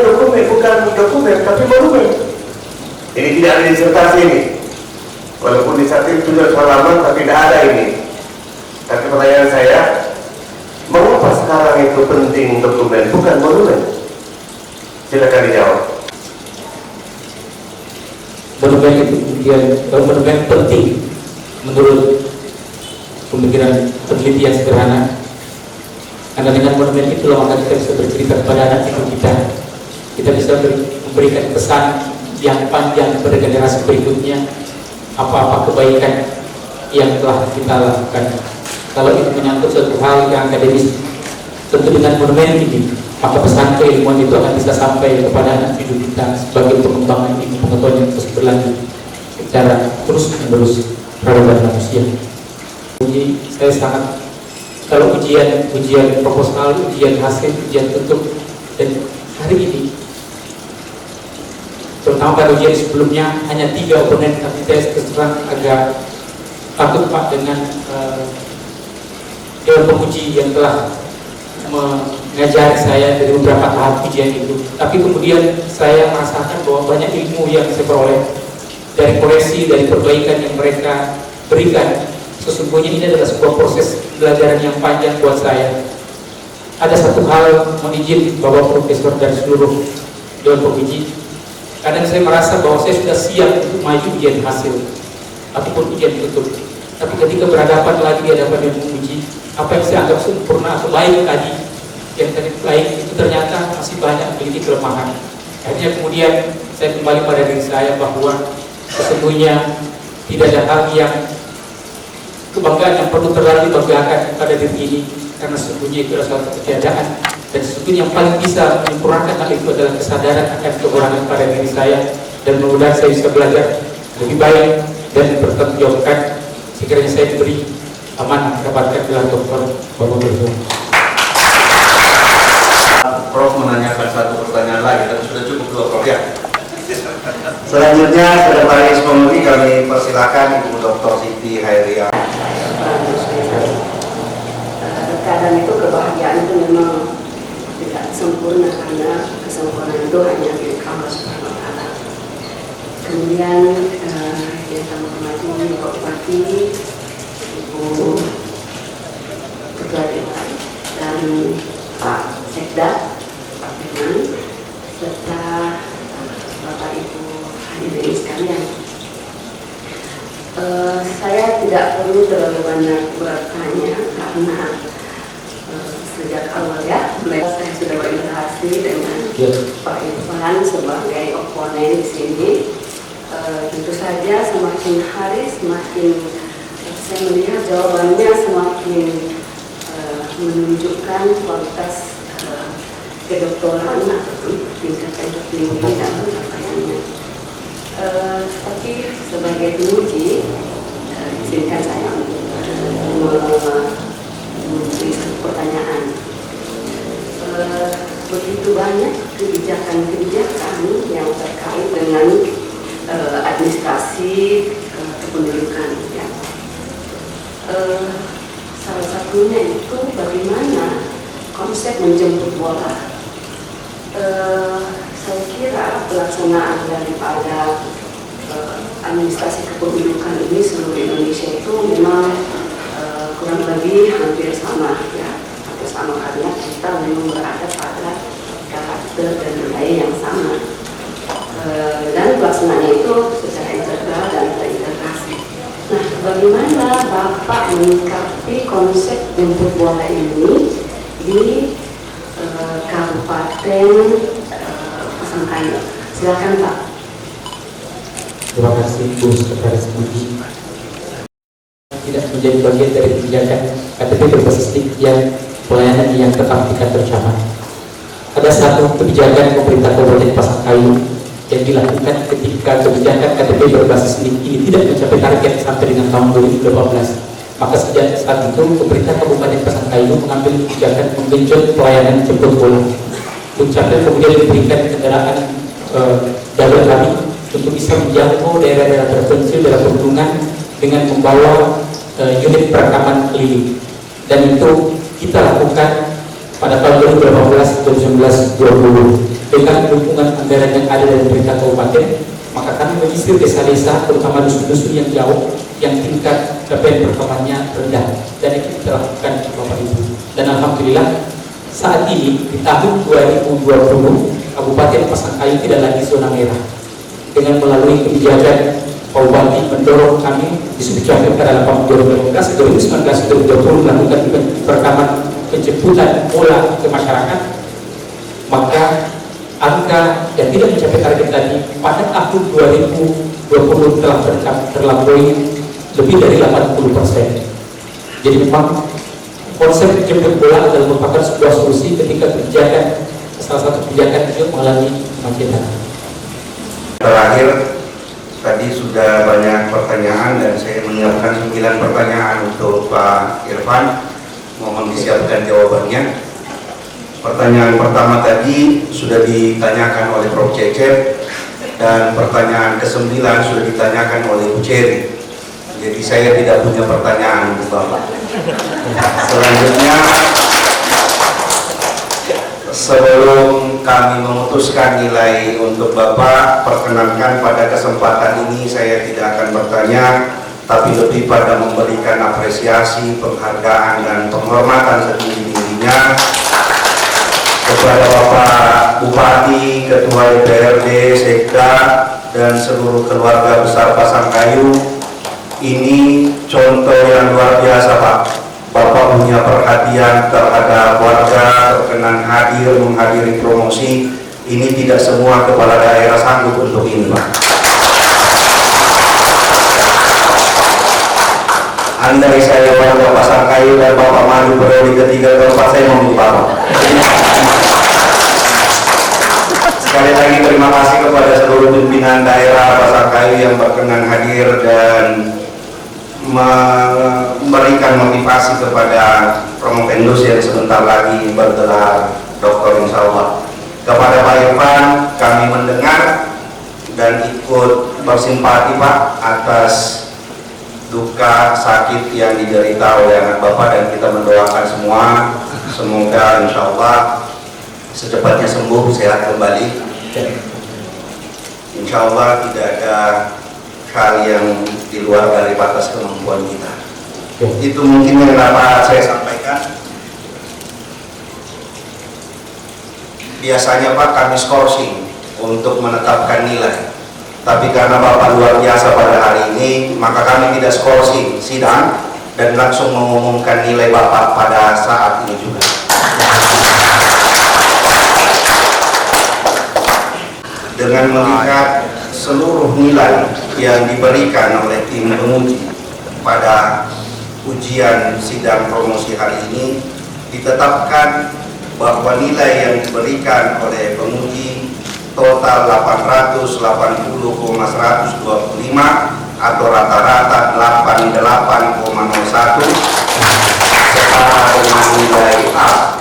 dokumen, tapi monumen. Ini tidak ada disertasi ini. Walaupun disertasi sudah halaman, tapi tidak ada ini. Tapi pertanyaan saya, mengapa sekarang itu penting dokumen, bukan monumen? Silakan dijawab. Monumen itu kemudian monumen penting menurut pemikiran peneliti yang sederhana, karena dengan monumen itulah maka kita bisa bercerita kepada anak cucu kita bisa memberikan pesan yang panjang kepada generasi berikutnya apa-apa kebaikan yang telah kita lakukan. Kalau itu menyangkut suatu hal yang akademis, tentu dengan monumen ini maka pesan keilmuan itu akan bisa sampai kepada anak cucu kita sebagai pengembangan ilmu pengetahuan yang terus berlanjut secara terus-menerus peradaban manusia. Jadi saya sangat, kalau ujian proposal, ujian hasil, ujian tutup, dan hari ini terutama pada ujian sebelumnya hanya 3 oponen, tapi saya terus terang agak takut Pak dengan dewan penguji yang telah mengajari saya dari beberapa tahap ujian itu. Tapi kemudian saya merasakan bahwa banyak ilmu yang saya peroleh dari koreksi, dari perbaikan yang mereka berikan. Sesungguhnya ini adalah sebuah proses pembelajaran yang panjang buat saya. Ada satu hal, mohon izin Bapak Profesor dan seluruh dewan penguji, kadang saya merasa bahwa saya sudah siap untuk maju ujian hasil ataupun ujian tutup. Tapi ketika berhadapan lagi di hadapan yang menguji, apa yang saya anggap sempurna atau baik tadi, yang tadi baik itu ternyata masih banyak memiliki kelemahan. Akhirnya kemudian saya kembali pada diri saya bahwa sesungguhnya tidak ada hal yang kebanggaan yang perlu terlalu dibanggakan pada diri ini, karena sesungguhnya itu adalah suatu ketiadaan, dan sesungguhnya yang paling bisa menyempurnakan hal itu adalah kesadaran akan kekurangan pada diri saya, dan mudah-mudahan saya bisa belajar lebih baik dan bertanggungjawabkan sekiranya saya diberi amanah mendapatkan gelar doktor. Bapak Profesor. Prof menanyakan satu pertanyaan lagi, tapi sudah cukup 2 Prof ya. Selanjutnya pada Paris Penguji kami persilakan Ibu Dr. Siti Hairiah. Kadang itu kebahagiaan itu memang tidak sempurna, karena kesempurnaan itu hanya milik Allah Subhanahu wa Ta'ala. Kemudian yang kami hormati Bapak Bupati, Ibu Ketua Dewan, dan Pak Sekda, Pak Firman, serta Bapak Ibu hadirin sekalian. Saya tidak perlu terlalu banyak bertanya karena sejak awal ya, saya sudah berinteraksi dengan Pak Irfan sebagai oponen di sini. Tentu saja semakin hari semakin saya melihat jawabannya semakin menunjukkan kualitas kedoktoran atau tingkatan tertinggi dan pencapaiannya. Tapi sebagai penguji, izinkan saya untuk memberi satu pertanyaan. Begitu banyak kebijakan-kebijakan yang terkait dengan administrasi kependudukan. Ya. Salah satunya itu bagaimana konsep menjemput bola. Saya kira pelaksanaan daripada administrasi kependudukan ini seluruh Indonesia itu memang kurang lebih hampir sama ya, hampir sama, karena kita memang berada pada karakter dan budaya yang sama, dan pelaksanaannya itu secara integral dan terintegrasi. Nah, bagaimana Bapak menyikapi konsep jemput bola ini di Kabupaten Pasangkayu? Silakan Pak. Terima kasih Bu Sekretaris Penguji. Tidak menjadi bagian dari kebijakan KTP berbasis yang pelayanan yang tetap tingkat tercapai. Ada satu kebijakan pemerintah Kabupaten Pasangkayu yang dilakukan ketika kebijakan KTP berbasis ini tidak mencapai target sampai dengan tahun 2018. Maka sejak saat itu pemerintah Kabupaten Pasangkayu mengambil kebijakan menggenjot pelayanan jemput bola. Dukcapil kemudian diberikan kendaraan double cabin untuk bisa menjangkau daerah-daerah terpencil, daerah pegunungan dengan membawa unit perekaman keliling. Dan itu kita lakukan pada tahun 2018, 2019, 2020 dengan dukungan anggaran yang ada dari pemerintah kabupaten. Maka kami menyisir desa-desa, terutama dusun-dusun yang jauh, yang tingkat capaian perekamannya rendah, dan itu kita lakukan Bapak Ibu. Dan alhamdulillah saat ini di tahun 2020 Kabupaten Pasangkayu tidak lagi zona merah. Dengan melalui kebijakan Pak Bupati mendorong kami di Subdivisi dalam tahun 2019-2020 melakukan perekaman penjemputan bola ke masyarakat, maka angka yang tidak mencapai target tadi pada tahun 2020 telah terlampaui lebih dari 80%. Jadi memang konsep jemput bola adalah merupakan sebuah solusi ketika salah satu kebijakan itu mengalami kemacetan. Terakhir, tadi sudah banyak pertanyaan dan saya menyiapkan 9 pertanyaan untuk Pak Irfan. Mohon disiapkan jawabannya. Pertanyaan pertama tadi sudah ditanyakan oleh Prof. Cecep dan pertanyaan ke-9 sudah ditanyakan oleh Bu Cherry. Jadi saya tidak punya pertanyaan untuk Bapak. Selanjutnya, sebelum kami memutuskan nilai untuk Bapak, perkenankan pada kesempatan ini saya tidak akan bertanya, tapi lebih pada memberikan apresiasi, penghargaan, dan penghormatan setinggi-tingginya kepada Bapak Bupati, Ketua DPRD, Sekda, dan seluruh keluarga besar Pasangkayu. Ini contoh yang luar biasa, Pak. Bapak punya perhatian terhadap warga, berkenan hadir, menghadiri promosi. Ini tidak semua kepala daerah sanggup untuk ini, Pak. Andai saya warga Pasangkayu dan Bapak maju periode ketiga ke 4, saya mau Bapak. Sekali lagi terima kasih kepada seluruh pimpinan daerah Pasangkayu yang berkenan hadir dan memberikan motivasi kepada Promopendus yang sebentar lagi bergelar doktor insya Allah. Kepada Pak Irfan, kami mendengar dan ikut bersimpati Pak atas duka sakit yang diderita oleh anak Bapak, dan kita mendoakan semua semoga insya Allah secepatnya sembuh, sehat kembali. Insya Allah tidak ada hal yang di luar dari batas kemampuan kita. Itu mungkin yang dapat saya sampaikan. Biasanya Pak kami skorsing untuk menetapkan nilai, tapi karena Bapak luar biasa pada hari ini, maka kami tidak skorsing, sidang dan langsung mengumumkan nilai Bapak pada saat ini juga. Dengan melihat seluruh nilai yang diberikan oleh tim penguji pada ujian sidang promosi hari ini, ditetapkan bahwa nilai yang diberikan oleh penguji total 880,125 atau rata-rata 88,01 setara dengan nilai A.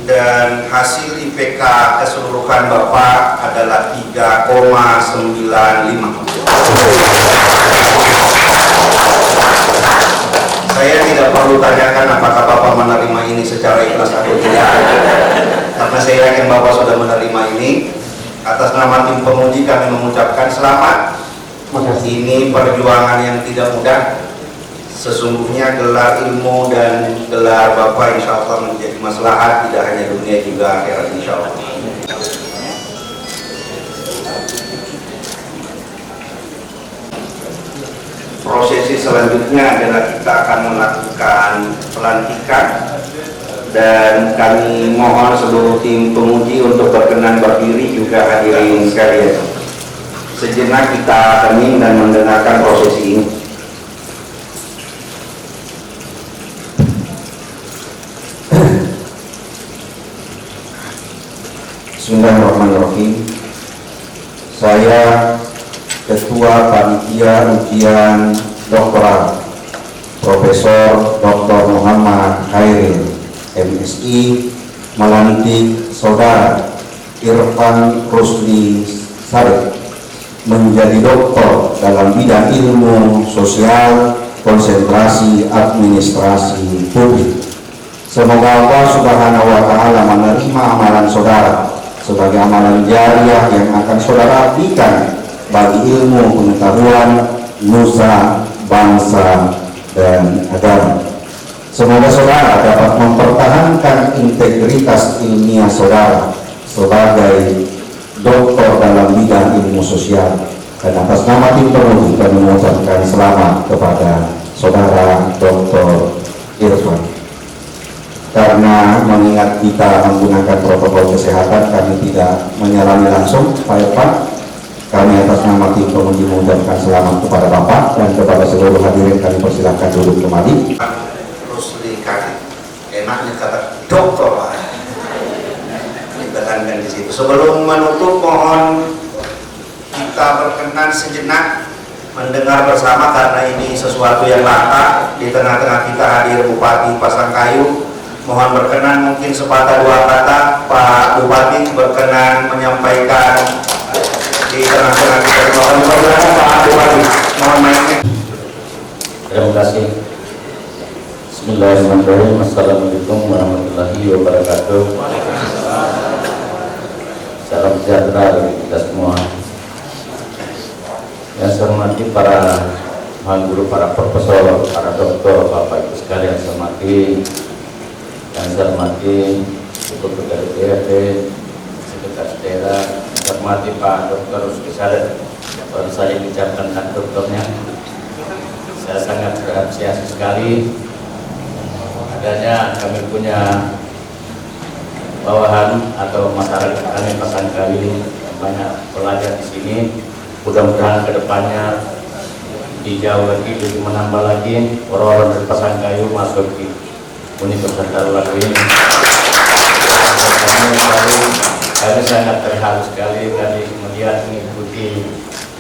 Dan hasil IPK keseluruhan Bapak adalah 3,95. Saya tidak perlu tanyakan apakah Bapak menerima ini secara ikhlas atau tidak, karena saya yakin Bapak sudah menerima ini. Atas nama tim penguji kami mengucapkan selamat. Ini perjuangan yang tidak mudah. Sesungguhnya gelar ilmu dan gelar Bapak insya Allah menjadi maslahat tidak hanya dunia juga akhirat insya Allah. Prosesi selanjutnya adalah kita akan melakukan pelantikan, dan kami mohon seluruh tim penguji untuk berkenan berdiri, juga hadirin sekalian. Sejenak kita hening dan mendengarkan prosesi ini. Bismillahirrahmanirrahim. Saya Ketua Panitia Ujian Doktoral Profesor Dr. Muhammad Khairil MSI melantik Saudara Irfan Rusli Sarik menjadi doktor dalam bidang ilmu sosial konsentrasi administrasi publik. Semoga Allah Subhanahu wa Ta'ala menerima amalan saudara sebagai amalan jariah yang akan saudara abdikan bagi ilmu pengetahuan nusa bangsa, dan agama. Semoga saudara dapat mempertahankan integritas ilmiah saudara sebagai doktor dalam bidang ilmu sosial. Dan atas nama tim penguji kami mengucapkan selamat kepada saudara Dr. Irfan. Karena mengingat kita menggunakan protokol kesehatan, kami tidak menyalami langsung Pak Irfan. Kami atas nama tim penguji mengucapkan selamat kepada Bapak dan kepada seluruh hadirin kami persilahkan duduk kembali. Terus dikasih enaknya kata dokter lah. Ditekankan di situ. Sebelum menutup, mohon kita berkenan sejenak mendengar bersama karena ini sesuatu yang langka. Di tengah-tengah kita hadir Bupati Pasangkayu. Mohon berkenan mungkin sepatah dua kata Pak Bupati berkenan menyampaikan di tengah-tengah kita. Mohon berkenan Pak Bupati. Mohon mainnya. Terima kasih. Bismillahirrahmanirrahim. Assalamualaikum warahmatullahi wabarakatuh. Salam sejahtera bagi kita semua. Yang saya hormati para guru, para profesor, para dokter, Bapak Ibu sekalian saya hormati. Yang saya hormati Ketua DPRD, Sekretaris Daerah, saya hormati Pak Dr. Rusdi Sadat. Baru saya bicarkan hak dokternya. Saya sangat berapresiasi sekali adanya kami punya bawahan atau masyarakat kami Pasangkayu banyak pelajar di sini. Mudah-mudahan kedepannya dijauh lagi, lebih menambah lagi orang-orang dari Pasangkayu masuk di Universitas Darul ini. Kami sangat terharu sekali tadi melihat mengikuti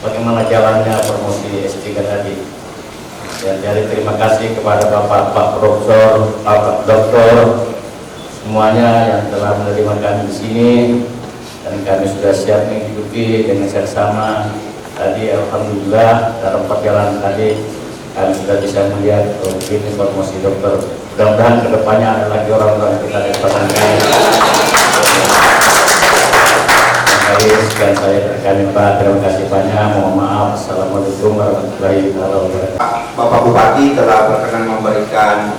bagaimana jalannya promosi S3 tadi. Dan jadi terima kasih kepada Bapak Profesor, Bapak Doktor, semuanya yang telah menerima kami di sini, dan kami sudah siap mengikuti dengan seksama. Tadi alhamdulillah dalam perjalanan tadi kami sudah bisa melihat ini promosi dokter. Mudah-mudahan kedepannya ada lagi orang-orang kita di Pasangkayu. Sekian saya dari kami Pak, terima kasih banyak. Mohon maaf. Assalamualaikum warahmatullahi wabarakatuh. Bapak Bupati telah berkenan memberikan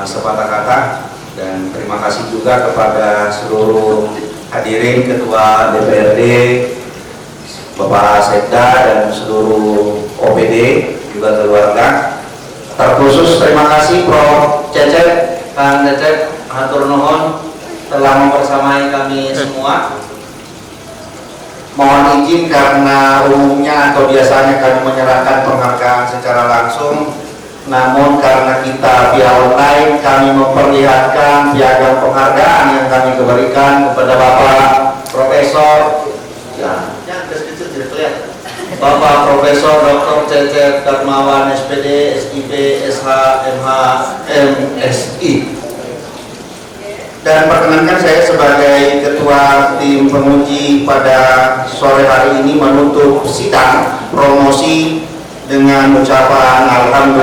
sepatah kata, dan terima kasih juga kepada seluruh hadirin, Ketua DPRD, Bapak Sekda, dan seluruh OPD, juga keluarga. Terkhusus terima kasih Prof. Cecep, Kang Cecep, hatur nuhun telah membersamai kami semua. Mohon izin karena umumnya atau biasanya kami menyerahkan penghargaan secara langsung, namun karena kita via online, kami memperlihatkan piagam penghargaan yang kami berikan kepada Bapak Profesor, Bapak Profesor Dr. Cecep Darmawan SPD, SIP, SH, MH, MSI. Dan perkenankan saya sebagai Ketua Tim Penguji pada sore hari ini menutup sidang promosi dengan ucapan alhamdulillah.